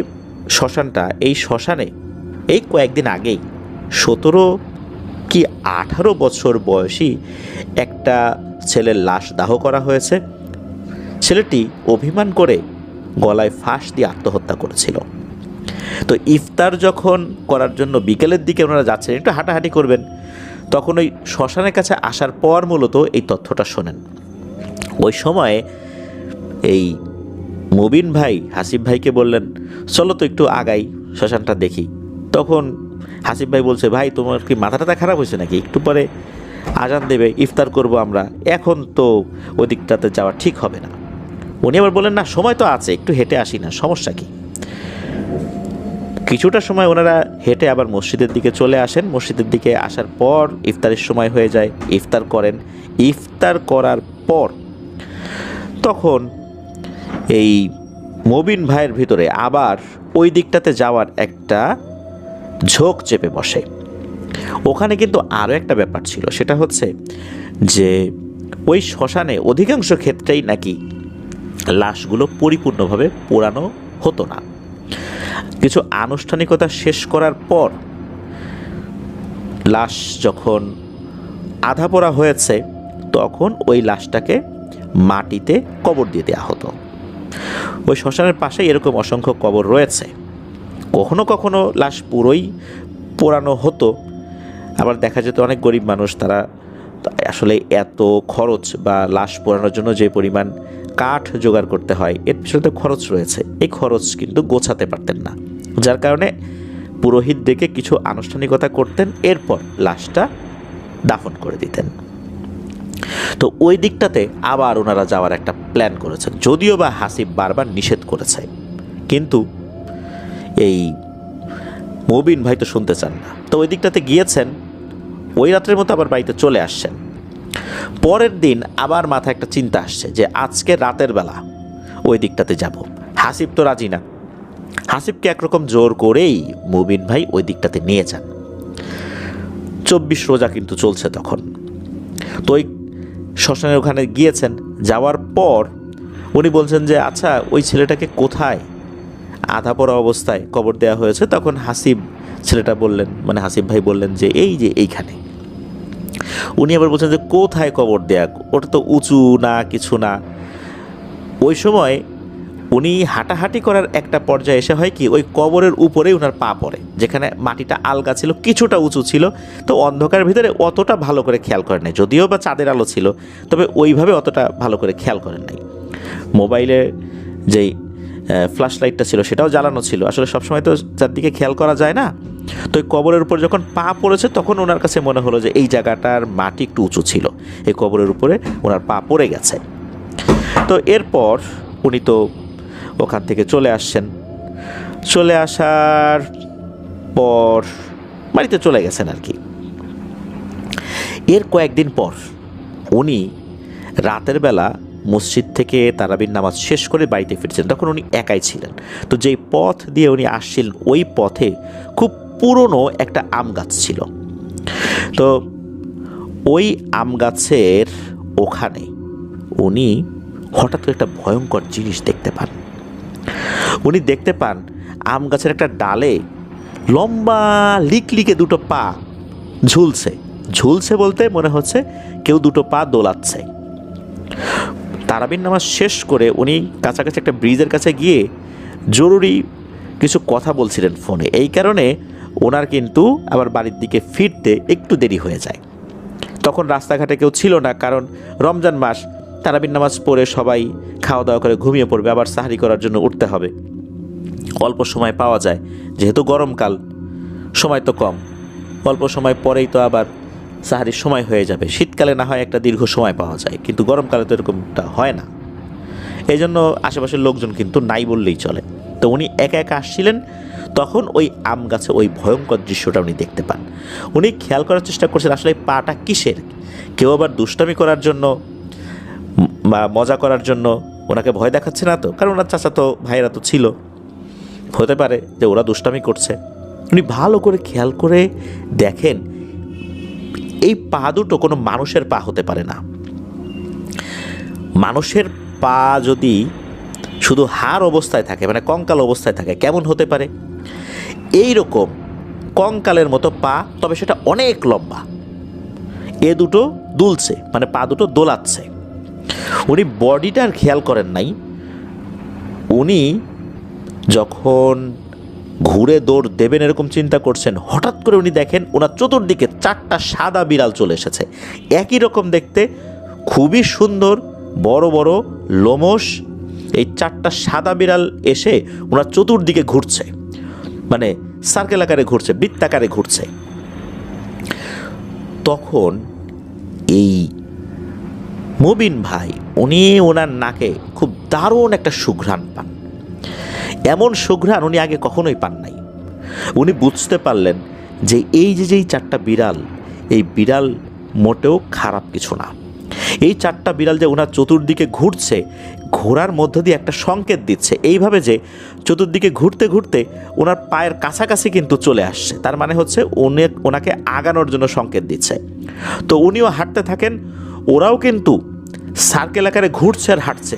শ্মশানটা, এই শ্মশানে এই কয়েকদিন আগেই 17 কি 18 বছর বয়সী একটা ছেলের লাশ দাহ করা হয়েছে। ছেলেটি অভিমান করে গলায় ফাঁস দিয়ে আত্মহত্যা করেছিল। তো ইফতার যখন করার জন্য বিকেলের দিকে ওনারা যাচ্ছেন, একটু হাঁটাহাঁটি করবেন, তখন ওই শ্মশানের কাছে আসার পর মূলত এই তথ্যটা শোনেন। ওই সময়ে এই মুবিন ভাই হাসিব ভাইকে বললেন, চলো তো একটু আগাই, শ্মশানটা দেখি। তখন হাসিব ভাই বলছে, ভাই তোমার কি মাথাটা খারাপ হয়েছে নাকি? একটু পরে আজান দেবে, ইফতার করব আমরা, এখন তো ওই দিকটাতে যাওয়া ঠিক হবে না। উনি আবার বললেন, না সময় তো আছে, একটু হেঁটে আসি না, সমস্যা কি? কিছুটা সময় ওনারা হেঁটে আবার মসজিদের দিকে চলে আসেন। মসজিদের দিকে আসার পর ইফতারের সময় হয়ে যায়, ইফতার করেন। ইফতার করার পর তখন এই মুবিন ভাইয়ের ভিতরে আবার ওই দিকটাতে যাওয়ার একটা ঝোঁক চেপে বসে। ওখানে কিন্তু আরও একটা ব্যাপার ছিল, সেটা হচ্ছে যে ওই শ্মশানে অধিকাংশ ক্ষেত্রেই নাকি লাশগুলো পরিপূর্ণভাবে পোড়ানো হতো না। কিছু আনুষ্ঠানিকতা শেষ করার পর লাশ যখন আধা পোড়া হয়েছে তখন ওই লাশটাকে মাটিতে কবর দিয়ে দেওয়া হতো। ওই শ্মশানের পাশে এরকম অসংখ্য কবর রয়েছে। কখনো কখনো লাশ পুরোই পোড়ানো হতো, আবার দেখা যেত অনেক গরিব মানুষ, তারা আসলে এত খরচ বা লাশ পোড়ানোর জন্য যে পরিমাণ কাঠ জোগাড় করতে হয় এর পিছনে তো খরচ রয়েছে, এই খরচ কিন্তু গোছাতে পারতেন না, যার কারণে পুরোহিত ডেকে কিছু আনুষ্ঠানিকতা করতেন, এরপর লাশটা দাফন করে দিতেন। তো ওই দিকটাতে আবার ওনারা যাওয়ার একটা প্ল্যান করেছেন, যদিও বা হাসিব বারবার নিষেধ করেছে, কিন্তু এই মুবিন ভাই তো শুনতে চান না। তো ওই দিকটাতে গিয়েছেন, ওই রাত্রের মতো আবার বাড়িতে চলে আসছেন। পরের দিন আবার মাথায় একটা চিন্তা আসছে যে আজকে রাতের বেলা ওই দিকটাতে যাব। হাসিব তো রাজি না, হাসিবকে একরকম জোর করেই মুবিন ভাই ওই দিকটাতে নিয়ে যান। 24 রোজা কিন্তু চলছে তখন। তো ওই শ্মশানের ওখানে গিয়েছেন, যাওয়ার পর উনি বলছেন যে আচ্ছা ওই ছেলেটাকে কোথায় আধা পড়া অবস্থায় কবর দেওয়া হয়েছে? তখন হাসিব ছেলেটা বললেন, মানে হাসিব ভাই বললেন যে এই যে এইখানে। উনি আবার বলছেন যে কোথায় কবর দেয়া, ওটা তো উঁচু না কিছু না। ওই সময় উনি হাঁটাহাঁটি করার একটা পর্যায়ে এসে হয় কি, ওই কবরের উপরেই ওনার পা পড়ে, যেখানে মাটিটা আলগা ছিল, কিছুটা উঁচু ছিল। তো অন্ধকারের ভিতরে অতটা ভালো করে খেয়াল করেন নাই, যদিও বা চাঁদের আলো ছিল, তবে ওইভাবে অতটা ভালো করে খেয়াল করেন নাই। মোবাইলে যেই ফ্ল্যাশ লাইটটা ছিল সেটাও জ্বালানো ছিল, আসলে সবসময় তো চারদিকে খেয়াল করা যায় না। তো ওই কবরের উপর যখন পা পড়েছে তখন ওনার কাছে মনে হলো যে এই জায়গাটার মাটি একটু উঁচু ছিল, এই কবরের উপরে ওনার পা পড়ে গেছে। তো এরপর উনি তো ওখান থেকে চলে আসছেন, চলে আসার পর বাড়িতে চলে গেছেন আর কি। এর কয়েকদিন পর উনি রাতের বেলা মসজিদ থেকে তারাবির নামাজ শেষ করে বাড়িতে ফিরছেন, তখন উনি একাই ছিলেন। তো যেই পথ দিয়ে উনি আসছিলেন ওই পথে খুব পুরনো একটা আম গাছ ছিল। তো ওই আম গাছের ওখানে উনি হঠাৎ করে একটা ভয়ঙ্কর জিনিস দেখতে পান। উনি দেখতে পান আম গাছের একটা ডালে লম্বা লিকলিকে দুটো পা ঝুলছে। ঝুলছে বলতে মনে হচ্ছে কেউ দুটো পা দোলাচ্ছে। তারাবির নামাজ শেষ করে উনি কাছাকাছি একটা ব্রিজের কাছে গিয়ে জরুরি কিছু কথা বলছিলেন ফোনে, এই কারণে ওনার কিন্তু আবার বাড়ির দিকে ফিরতে একটু দেরি হয়ে যায়। তখন রাস্তাঘাটে কেউ ছিল না, কারণ রমজান মাস, তারাবির নামাজ পড়ে সবাই খাওয়া দাওয়া করে ঘুমিয়ে পড়বে, আবার সাহরি করার জন্য উঠতে হবে। অল্প সময় পাওয়া যায়, যেহেতু গরমকাল, সময় তো কম, অল্প সময় পরেই তো আবার সাহারির সময় হয়ে যাবে। শীতকালে না হয় একটা দীর্ঘ সময় পাওয়া যায়, কিন্তু গরমকালে তো এরকমটা হয় না। এই জন্য আশেপাশের লোকজন কিন্তু নাই বললেই চলে। তো উনি একা একা আসছিলেন, তখন ওই আম গাছে ওই ভয়ঙ্কর দৃশ্যটা উনি দেখতে পান। উনি খেয়াল করার চেষ্টা করছেন আসলে পাটা কিসের, কেউ আবার দুষ্টামি করার জন্য বা মজা করার জন্য ওনাকে ভয় দেখাচ্ছে না তো, কারণ ওনার চাচা তো ভাইয়েরা তো ছিল, হতে পারে যে ওরা দুষ্টামি করছে। উনি ভালো করে খেয়াল করে দেখেন এই পা দুটো কোনো মানুষের পা হতে পারে না। মানুষের পা যদি শুধু হাড় অবস্থায় থাকে, মানে কঙ্কাল অবস্থায় থাকে, কেমন হতে পারে? এই রকম কঙ্কালের মতো পা, তবে সেটা অনেক লম্বা। এ দুটো দুলছে, মানে পা দুটো দোলাচ্ছে। উনি বডিটার খেয়াল করেন নাই। উনি যখন ঘুরে দৌড় দেবেন এরকম চিন্তা করছেন, হঠাৎ করে উনি দেখেন ওনার চতুর্দিকে 4টা সাদা বিড়াল চলে এসেছে, একই রকম দেখতে, খুবই সুন্দর, বড় বড় লোমশ। এই 4টা সাদা বিড়াল এসে ওনার চতুর্দিকে ঘুরছে, মানে সার্কেল আকারে ঘুরছে, বৃত্তাকারে ঘুরছে। তখন এই মুবিন ভাই উনি ওনার নাকে খুব দারুণ একটা সুঘ্রাণ পান। এমন সুঘ্রাণ উনি আগে কখনোই পান নাই। উনি বুঝতে পারলেন যে এই যেই 4টা বিড়াল, এই বিড়াল মোটেও খারাপ কিছু না। এই 4টা বিড়াল যে ওনার চতুর্দিকে ঘুরছে, ঘোরার মধ্য দিয়ে একটা সংকেত দিচ্ছে, এইভাবে যে চতুর্দিকে ঘুরতে ঘুরতে ওনার পায়ের কাছাকাছি কিন্তু চলে আসছে। তার মানে হচ্ছে ওনাকে আগানোর জন্য সংকেত দিচ্ছে। তো উনিও হাঁটতে থাকেন, ওরাও কিন্তু সার্কেল আকারে ঘুরছে আর হাঁটছে।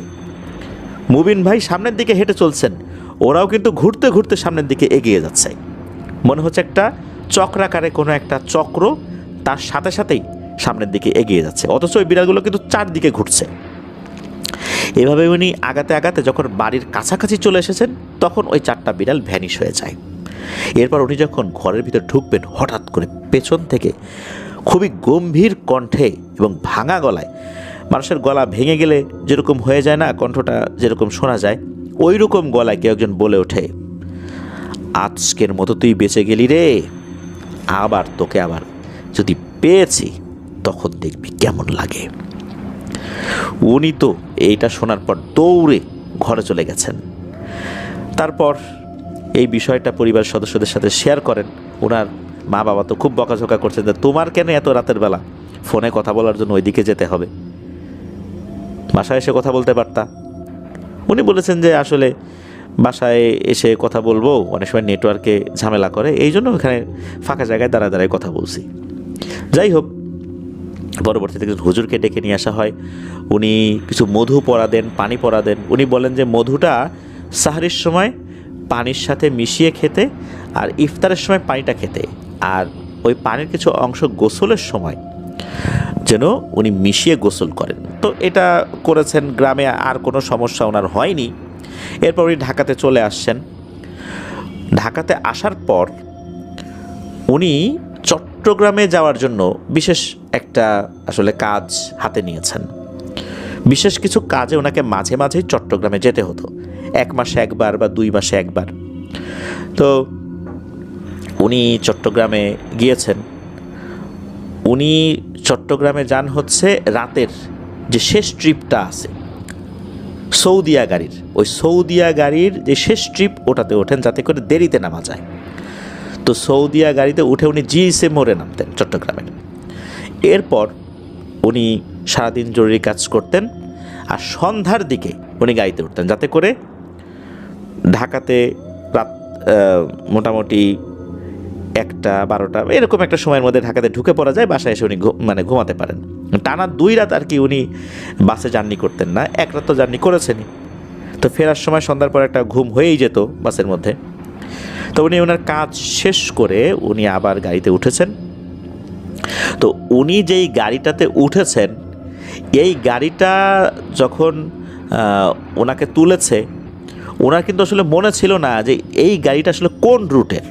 মুবিন ভাই সামনের দিকে হেঁটে চলছেন, ওরাও কিন্তু ঘুরতে ঘুরতে সামনের দিকে এগিয়ে যাচ্ছে। মনে হচ্ছে একটা চক্রাকারে কোনো একটা চক্র তার সাথে সাথেই সামনের দিকে এগিয়ে যাচ্ছে, অথচ ওই বিড়ালগুলো কিন্তু 4 দিকে ঘুরছে। এভাবে উনি আগাতে আগাতে যখন বাড়ির কাছাকাছি চলে এসেছেন, তখন ওই 4টা বিড়াল ভ্যানিশ হয়ে যায়। এরপর উনি যখন ঘরের ভিতর ঢুকবেন, হঠাৎ করে পেছন থেকে খুবই গম্ভীর কণ্ঠে এবং ভাঙা গলায়, মানুষের গলা ভেঙে গেলে যেরকম হয়ে যায় না, কণ্ঠটা যেরকম শোনা যায়, ওই রকম গলায় কেউ একজন বলে ওঠে, আজকের মতো তুই বেঁচে গেলি রে, আবার তোকে আবার যদি পেয়েছি তখন দেখবি কেমন লাগে। উনি তো এইটা শোনার পর দৌড়ে ঘরে চলে গেছেন। তারপর এই বিষয়টা পরিবার সদস্যদের সাথে শেয়ার করেন। ওনার মা বাবা তো খুব বকাঝকা করছেন যে তোমার কেন এত রাতের বেলা ফোনে কথা বলার জন্য ওইদিকে যেতে হবে, বাসায় এসে কথা বলতে পারতা। উনি বলেছেন যে আসলে বাসায় এসে কথা বলবো, অনেক সময় নেটওয়ার্কে ঝামেলা করে, এই জন্য ওখানে ফাঁকা জায়গায় দাঁড়ায় দাঁড়ায় কথা বলছি। যাই হোক, পরবর্তীতে কিছু হুজুরকে ডেকে নিয়ে আসা হয়। উনি কিছু মধু পরা দেন, পানি পরা দেন। উনি বলেন যে মধুটা সাহরির সময় পানির সাথে মিশিয়ে খেতে, আর ইফতারের সময় পানিটা খেতে, আর ওই পানির কিছু অংশ গোসলের সময় যেন উনি মিশিয়ে গোসল করেন। তো এটা করেছেন, গ্রামে আর কোনো সমস্যা ওনার হয়নি। এরপর উনি ঢাকাতে চলে আসছেন। ঢাকাতে আসার পর উনি চট্টগ্রামে যাওয়ার জন্য বিশেষ একটা আসলে কাজ হাতে নিয়েছেন। বিশেষ কিছু কাজে ওনাকে মাঝে মাঝেই চট্টগ্রামে যেতে হতো, 1 মাসে একবার বা 2 মাসে একবার। তো উনি চট্টগ্রামে গিয়েছেন। উনি চট্টগ্রামে যান হচ্ছে রাতের যে শেষ ট্রিপটা আছে সৌদিয়া গাড়ির, ওই সৌদিয়া গাড়ির যে শেষ ট্রিপ, ওটাতে ওঠেন যাতে করে দেরিতে নামা যায়। তো সৌদিয়া গাড়িতে উঠে উনি জিএসএ মোড়ে নামতেন চট্টগ্রামের। এরপর উনি সারাদিন জরুরি কাজ করতেন, আর সন্ধ্যার দিকে উনি গাড়িতে উঠতেন যাতে করে ঢাকাতে রাত মোটামুটি 1টা 12টা এরকম একটা সময়ের মধ্যে ঢাকাতে ঢুকে পড়া যায়, বাসায় এসে উনি ঘুমাতে পারেন। টানা 2 রাত আর কি উনি বাসে জার্নি করতেন না, 1 রাত তো জার্নি করেছেনই। তো ফেরার সময় সন্ধ্যার পর একটা ঘুম হয়েই যেত বাসের মধ্যে। তো উনি ওনার কাজ শেষ করে উনি আবার গাড়িতে উঠেছেন। তো উনি যেই গাড়িটাতে উঠেছেন, এই গাড়িটা যখন ওনাকে তুলেছে, ওনার কিন্তু আসলে মনে ছিল না যে এই গাড়িটা আসলে কোন রুটের।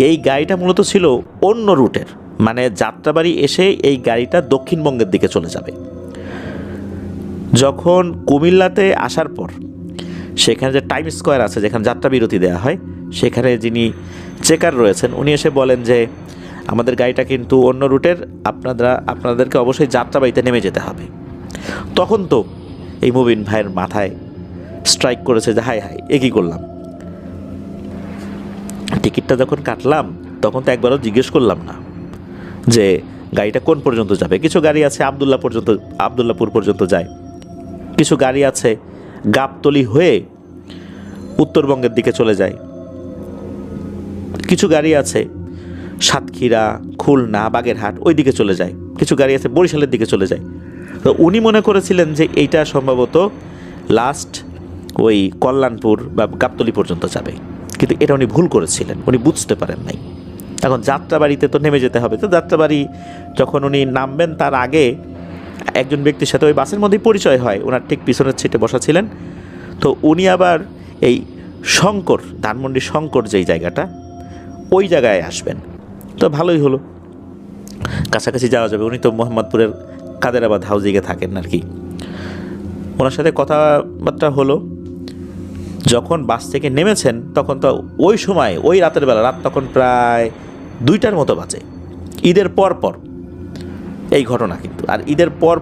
এই গাড়িটা মূলত ছিল অন্য রুটের, মানে যাত্রাবাড়ি এসে এই গাড়িটা দক্ষিণবঙ্গের দিকে চলে যাবে। যখন কুমিল্লাতে আসার পর সেখানে যে টাইম স্কোয়ার আছে, যেখানে যাত্রা বিরতি দেওয়া হয়, সেখানে যিনি চেকার রয়েছেন উনি এসে বলেন যে আমাদের গাড়িটা কিন্তু অন্য রুটের, আপনাদেরকে অবশ্যই যাত্রাবাড়িতে নেমে যেতে হবে। তখন তো এই মুবিন ভাইয়ের মাথায় স্ট্রাইক করেছে যে হাই হাই এ কী করলাম, টিকিটটা যখন কাটলাম তখন তো একবারও জিজ্ঞেস করলাম না যে গাড়িটা কোন পর্যন্ত যাবে। কিছু গাড়ি আছে আবদুল্লাপুর পর্যন্ত যায়, কিছু গাড়ি আছে গাবতলী হয়ে উত্তরবঙ্গের দিকে চলে যায়, কিছু গাড়ি আছে সাতক্ষীরা, খুলনা, বাগেরহাট ওই দিকে চলে যায়, কিছু গাড়ি আছে বরিশালের দিকে চলে যায়। তো উনি মনে করেছিলেন যে এইটা সম্ভবত লাস্ট ওই কল্যাণপুর বা গাবতলী পর্যন্ত যাবে, কিন্তু এটা উনি ভুল করেছিলেন, উনি বুঝতে পারেন নাই। এখন যাত্রাবাড়িতে তো নেমে যেতে হবে, তো যাত্রাবাড়ি যখন উনি নামবেন তার আগে একজন ব্যক্তির সাথে ওই বাসের মধ্যেই পরিচয় হয়, ওনার ঠিক পিছনের সিটে বসা ছিলেন। তো উনি আবার এই শঙ্কর, ধানমন্ডি শঙ্কর যেই জায়গাটা, ওই জায়গায় আসবেন। তো ভালোই হলো, কাছাকাছি যাওয়া যাবে। উনি তো মোহাম্মদপুরের কাদেরাবাদ হাউজিংয়ে থাকেন আর কি। ওনার সাথে কথাবার্তা হলো। যখন বাস থেকে নেমেছেন তখন তো ওই সময়, ওই রাতের বেলা, রাত তখন প্রায় 2টার মতো বাজে, ঈদের পর এই ঘটনা কিন্তু। আর ঈদের পর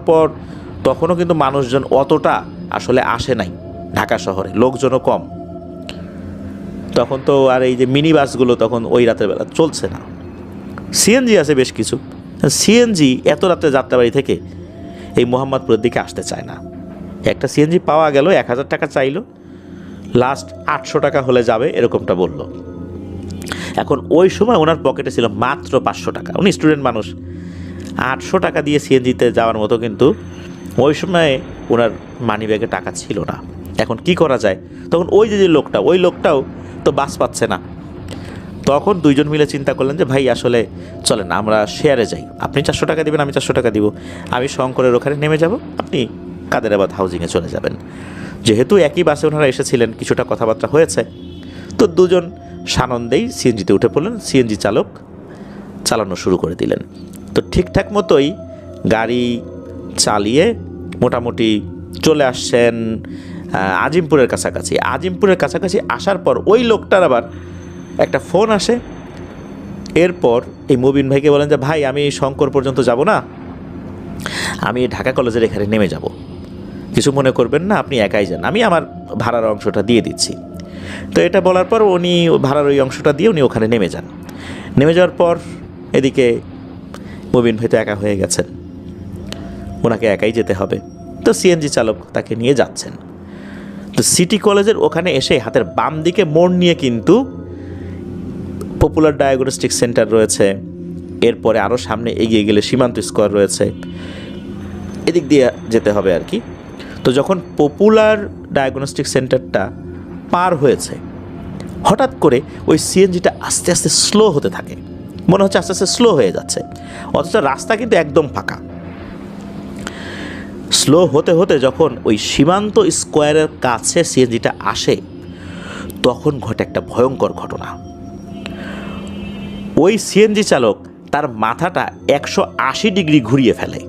তখনও কিন্তু মানুষজন অতটা আসলে আসে নাই ঢাকা শহরে, লোকজনও কম। তখন তো আর এই যে মিনি বাসগুলো তখন ওই রাতের বেলা চলছে না, সিএনজি আছে বেশ কিছু। সিএনজি এত রাতে যাত্রাবাড়ি থেকে এই মোহাম্মদপুরের দিকে আসতে চায় না। একটা সিএনজি পাওয়া গেল, 1000 টাকা চাইলো, লাস্ট 800 টাকা হলে যাবে এরকমটা বলল। এখন ওই সময় ওনার পকেটে ছিল মাত্র 500 টাকা, উনি স্টুডেন্ট মানুষ, 800 টাকা দিয়ে সিএনজিতে যাওয়ার মতো কিন্তু ওই সময় ওনার মানিব্যাগে টাকা ছিল না। এখন কি করা যায়? তখন ওই যে লোকটা, ওই লোকটাও তো বাস পাচ্ছে না। তখন দুইজন মিলে চিন্তা করলেন যে ভাই আসলে চলেন আমরা শেয়ারে যাই, আপনি 400 টাকা দিবেন, আমি 400 টাকা দিব, আমি শঙ্করের ওখানে নেমে যাব, আপনি কাদেরাবাদ হাউজিংয়ে চলে যাবেন। যেহেতু একই বাসে ওনারা এসেছিলেন, কিছুটা কথাবার্তা হয়েছে, তো দুজন সানন্দেই সিএনজিতে উঠে পড়লেন। সিএনজি চালক চালানো শুরু করে দিলেন। তো ঠিকঠাক মতোই গাড়ি চালিয়ে মোটামুটি চলে আসছেন আজিমপুরের কাছাকাছি। আজিমপুরের কাছাকাছি আসার পর ওই লোকটার আবার একটা ফোন আসে। এরপর এই মুবিন ভাইকে বলেন যে ভাই আমি শঙ্কর পর্যন্ত যাব না, আমি ঢাকা কলেজের এখানে নেমে যাব, কিছু মনে করবেন না, আপনি একাই যান, আমি আমার ভাড়ার অংশটা দিয়ে দিচ্ছি। তো এটা বলার পর উনি ভাড়ার ওই অংশটা দিয়ে উনি ওখানে নেমে যান। নেমে যাওয়ার পর এদিকে মুবিন ভাই তো একা হয়ে গেছেন, ওনাকে একাই যেতে হবে। তো সিএনজি চালক তাকে নিয়ে যাচ্ছেন। তো সিটি কলেজের ওখানে এসে হাতের বাম দিকে মোড় নিয়ে কিন্তু পপুলার ডায়াগনস্টিক সেন্টার রয়েছে, এরপরে আরও সামনে এগিয়ে গেলে সীমান্ত স্কোয়ার রয়েছে, এদিক দিয়ে যেতে হবে আর কি। তো যখন পপুলার ডায়াগনস্টিক সেন্টারটা পার হয়েছে, হঠাৎ করে ওই সিএনজিটা আস্তে আস্তে স্লো হতে থাকে, মনে হচ্ছে আস্তে আস্তে স্লো হয়ে যাচ্ছে, অথচ রাস্তা কিন্তু একদম ফাঁকা। স্লো হতে হতে যখন ওই সীমান্ত স্কোয়ারের কাছে সিএনজিটা আসে, তখন ঘটে একটা ভয়ঙ্কর ঘটনা। ওই সিএনজি চালক তার মাথাটা 180 ডিগ্রি ঘুরিয়ে ফেলে,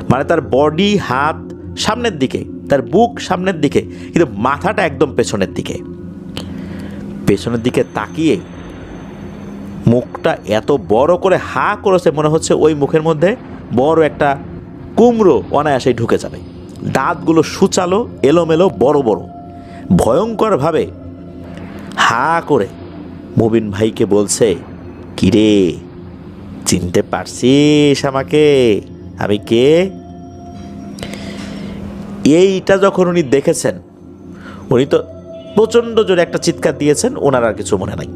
মানে তার বডি, হাত সামনের দিকে, তার বুক সামনের দিকে, কিন্তু মাথাটা একদম পেছনের দিকে। পেছনের দিকে তাকিয়ে মুখটা এত বড় করে হা করেছে, মনে হচ্ছে ওই মুখের মধ্যে বড় একটা কুমড়ো অনায়াসেই ঢুকে যাবে। দাঁতগুলো সুচালো, এলোমেলো, বড় বড়, ভয়ঙ্করভাবে হা করে মুবিন ভাইকে বলছে, কিরে চিনতে পারছিস আমাকে, আমি কে? এইটা যখন উনি দেখেছেন, উনি তো প্রচণ্ড জোরে একটা চিৎকার দিয়েছেন, ওনার আর কিছু মনে নাই।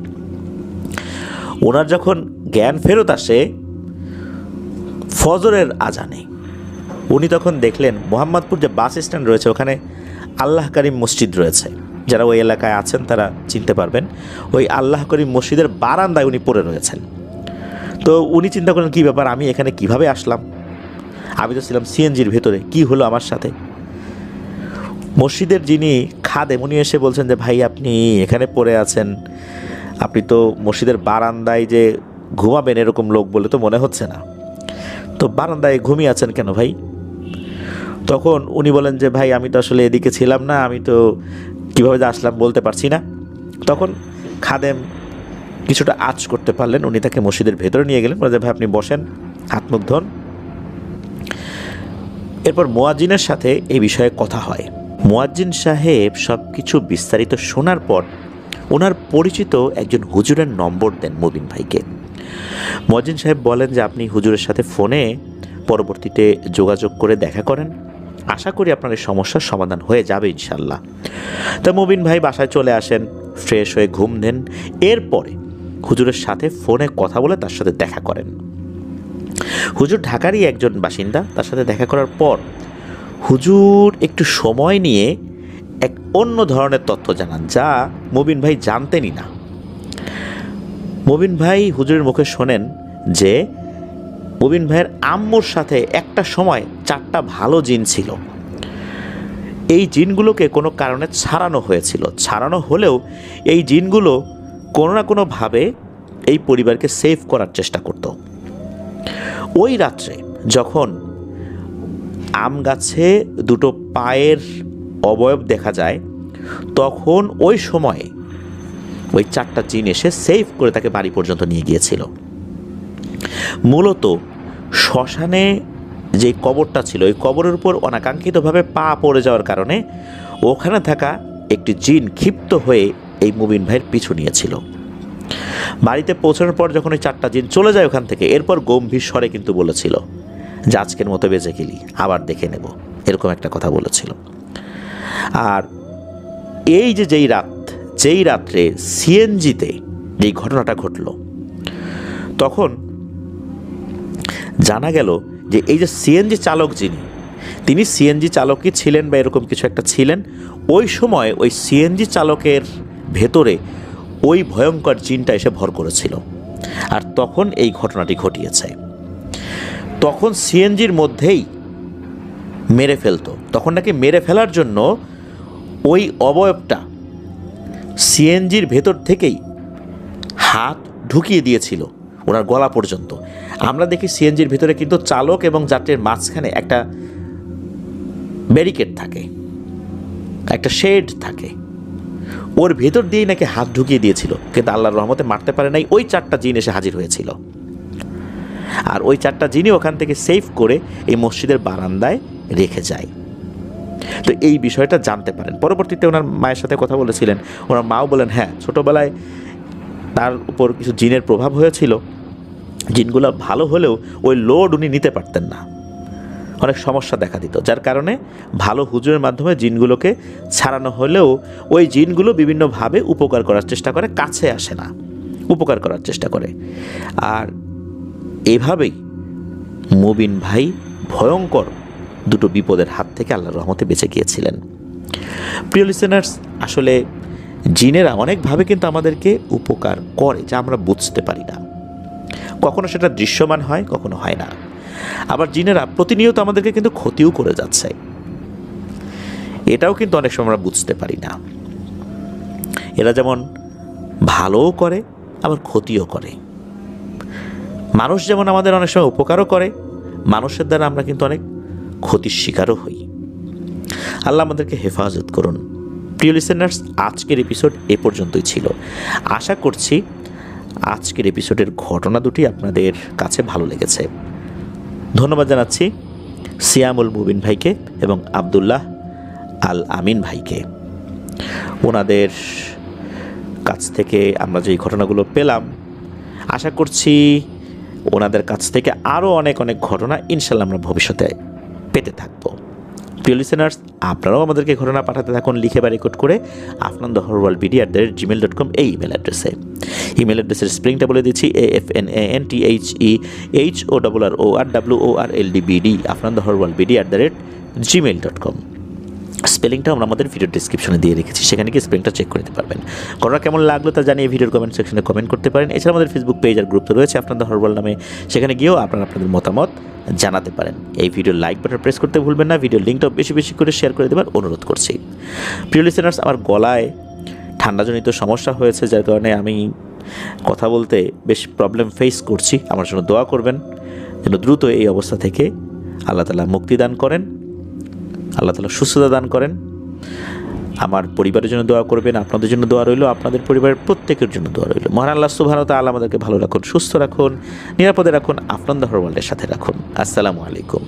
ওনার যখন জ্ঞান ফেরত আসে ফজরের আজানে, উনি তখন দেখলেন মোহাম্মদপুর যে বাস স্ট্যান্ড রয়েছে ওখানে আল্লাহ করিম মসজিদ রয়েছে, যারা ওই এলাকায় আছেন তারা চিনতে পারবেন। ওই আল্লাহ করিম মসজিদের বারান্দায় উনি পড়ে রয়েছেন। তো উনি চিন্তা করলেন কী ব্যাপার, আমি এখানে কিভাবে আসলাম, আমি তো ছিলাম সিএনজির ভেতরে, কি হলো আমার সাথে? মসজিদের যিনি খাদেম উনি এসে বলছেন যে ভাই আপনি এখানে পড়ে আছেন, আপনি তো মসজিদের বারান্দায় যে ঘুমাবেন এরকম লোক বলে তো মনে হচ্ছে না, তো বারান্দায় ঘুমিয়ে আছেন কেন ভাই? তখন উনি বলেন যে ভাই আমি তো আসলে এদিকে ছিলাম না, আমি তো কীভাবে যে আসলাম বলতে পারছি না। তখন খাদেম কিছুটা আঁচ করতে পারলেন, উনি তাকে মসজিদের ভেতরে নিয়ে গেলেন, বলে যে ভাই আপনি বসেন, হাত মুখ ধোন। এরপর মুয়াজ্জিনের সাথে এই বিষয়ে কথা হয়। মুয়াজ্জিন সাহেব সব কিছু বিস্তারিত শোনার পর ওনার পরিচিত একজন হুজুরের নম্বর দেন মুবিন ভাইকে। মুয়াজ্জিন সাহেব বলেন যে আপনি হুজুরের সাথে ফোনে পরবর্তীতে যোগাযোগ করে দেখা করেন, আশা করি আপনার এই সমস্যার সমাধান হয়ে যাবে ইনশাল্লাহ। তা মুবিন ভাই বাসায় চলে আসেন, ফ্রেশ হয়ে ঘুম দেন, এরপরে হুজুরের সাথে ফোনে কথা বলে তার সাথে দেখা করেন। হুজুর ঢাকারই একজন বাসিন্দা, তার সাথে দেখা করার পর হুজুর একটু সময় নিয়ে এক অন্য ধরনের তথ্য জানান, যা মুবিন ভাই জানতেনই না। মুবিন ভাই হুজুরের মুখে শোনেন যে মুবিন ভাইয়ের আম্মুর সাথে একটা সময় 4টা ভালো জিন ছিল। এই জিনগুলোকে কোনো কারণে ছাড়ানো হয়েছিল, ছাড়ানো হলেও এই জিনগুলো কোনো না কোনোভাবে এই পরিবারকে সেভ করার চেষ্টা করত। ওই রাত্রে যখন আম গাছে 2টো পায়ের অবয়ব দেখা যায়, তখন ওই সময়ে ওই 4টা জিন এসে সেভ করে তাকে বাড়ি পর্যন্ত নিয়ে গিয়েছিল। মূলত শ্মশানে যে কবরটা ছিল, ওই কবরের উপর অনাকাঙ্ক্ষিতভাবে পা পড়ে যাওয়ার কারণে ওখানে থাকা একটি জিন ক্ষিপ্ত হয়ে এই মুবিন ভাইয়ের পিছু নিয়েছিল। বাড়িতে পৌঁছানোর পর যখন ওই 4টা জিন চলে যায় ওখান থেকে, এরপর গম্ভীর স্বরে কিন্তু বলেছিল যে আজকের মতো বেঁচে গেলি, আবার দেখে নেব, এরকম একটা কথা বলেছিল। আর এই যে যেই রাত্রে সিএনজিতে যেই ঘটনাটা ঘটল, তখন জানা গেল যে এই যে সিএনজি চালক তিনি সিএনজি চালকই ছিলেন বা এরকম কিছু একটা ছিলেন। ওই সময় ওই সিএনজি চালকের ভেতরে ওই ভয়ঙ্কর জিনটা এসে ভর করেছিল, আর তখন এই ঘটনাটি ঘটিয়েছে। তখন সিএনজির মধ্যেই মেরে ফেলতো, তখন নাকি মেরে ফেলার জন্য ওই অবয়বটা সিএনজির ভেতর থেকেই হাত ঢুকিয়ে দিয়েছিল ওনার গলা পর্যন্ত। আমরা দেখি সিএনজির ভিতরে কিন্তু চালক এবং যাত্রীর মাঝখানে একটা ব্যারিকেড থাকে, একটা শেড থাকে, ওর ভেতর দিয়েই নাকি হাত ঢুকিয়ে দিয়েছিল, কিন্তু আল্লাহর রহমতে মারতে পারে নাই। ওই 4টা জিন এসে হাজির হয়েছিল, আর ওই 4টা জিনই ওখান থেকে সেভ করে এই মসজিদের বারান্দায় রেখে যায়। তো এই বিষয়টা জানতে পারেন। পরবর্তীতে ওনার মায়ের সাথে কথা বলেছিলেন, ওনার মাও বলেন হ্যাঁ, ছোটোবেলায় তার উপর কিছু জিনের প্রভাব হয়েছিল, জিনগুলো ভালো হলেও ওই লোড উনি নিতে পারতেন না, অনেক সমস্যা দেখা দিত, যার কারণে ভালো হুজুরের মাধ্যমে জিনগুলোকে ছাড়ানো হলেও ওই জিনগুলো বিভিন্নভাবে উপকার করার চেষ্টা করে, কাছে আসে না, উপকার করার চেষ্টা করে। আর এভাবেই মুবিন ভাই ভয়ঙ্কর 2টো বিপদের হাত থেকে আল্লাহর রহমতে বেঁচে গিয়েছিলেন। প্রিয় লিসেনার্স, আসলে জিনেরা অনেকভাবে কিন্তু আমাদেরকে উপকার করে, যা আমরা বুঝতে পারি না। কখনো সেটা দৃশ্যমান হয়, কখনো হয় না। আবার জিনেরা প্রতিনিয়ত আমাদেরকে কিন্তু ক্ষতিও করে যাচ্ছে, এটাও কিন্তু অনেক সময় আমরা বুঝতে পারি না। এরা যেমন ভালোও করে আবার ক্ষতিও করে। মানুষ যেমন আমাদের অনেক সময় উপকারও করে, মানুষের দ্বারা আমরা কিন্তু অনেক ক্ষতির শিকারও হই। আল্লাহ আমাদেরকে হেফাজত করুন। প্রিয় লিসেনার্স, আজকের এপিসোড এ পর্যন্তই ছিল। আশা করছি আজকের এপিসোডের ঘটনা দুটি আপনাদের কাছে ভালো লেগেছে। ধন্যবাদ জানাচ্ছি সিয়ামুল মুবিন ভাইকে এবং আব্দুল্লাহ আল আমিন ভাইকে। ওনাদের কাছ থেকে আমরা যেই ঘটনাগুলো পেলাম, আশা করছি ওনাদের কাছ থেকে আরও অনেক অনেক ঘটনা ইনশাল্লাহ আমরা ভবিষ্যতে পেতে থাকবো। প্রিয় লিসেনার্স, আপনারাও আমাদেরকে ঘটনা পাঠাতে থাকুন লিখে বা রেকর্ড করে afnandahourwalbd@gmail.com এই ইমেল অ্যাড্রেসে। ইমেল অ্যাড্রেসের স্প্রিংটা বলে দিচ্ছি, AFNANTHEHORRWORLDBD afnandahourwalbd@gmail.com। স্পেলিংটা আমরা আমাদের ভিডিও ডিসক্রিপশনে দিয়ে রেখেছি, সেখানে গিয়ে স্পেলিংটা চেক করে নিতে পারবেন। ঘটনা কেমন লাগলো তা জানিয়ে ভিডিওর কমেন্ট সেকশনে কমেন্ট করতে পারেন। এছাড়া আমাদের ফেসবুক পেজ আর গ্রুপ তো রয়েছে আফনান দ্য হরওয়াল নামে, সেখানে গিয়েও আপনারা আপনাদের মতামত জানাতে পারেন। এই ভিডিওর লাইক বাটন প্রেস করতে ভুলবেন না, ভিডিওর লিঙ্কটাও বেশি বেশি করে শেয়ার করে দেবার অনুরোধ করছি। প্রিয় লিসেনার্স, আমার গলায় ঠান্ডাজনিত সমস্যা হয়েছে, যার কারণে আমি কথা বলতে বেশ প্রবলেম ফেস করছি। আমার জন্য দোয়া করবেন যেন দ্রুত এই অবস্থা থেকে আল্লাহ তাআলা মুক্তি দান করেন, আল্লাহ তাআলা সুস্থতা দান করেন। আমার পরিবারের জন্য দোয়া করবেন, আপনাদের জন্য দোয়া রইল, আপনাদের পরিবারের প্রত্যেকের জন্য দোয়া রইল। মহান আল্লাহ সুবহানাহু ওয়া তাআলা আমাদেরকে ভালো রাখুন, সুস্থ রাখুন, নিরাপদে রাখুন, আফনান দ্য হরওয়ালের সাথে রাখুন। আসসালামু আলাইকুম।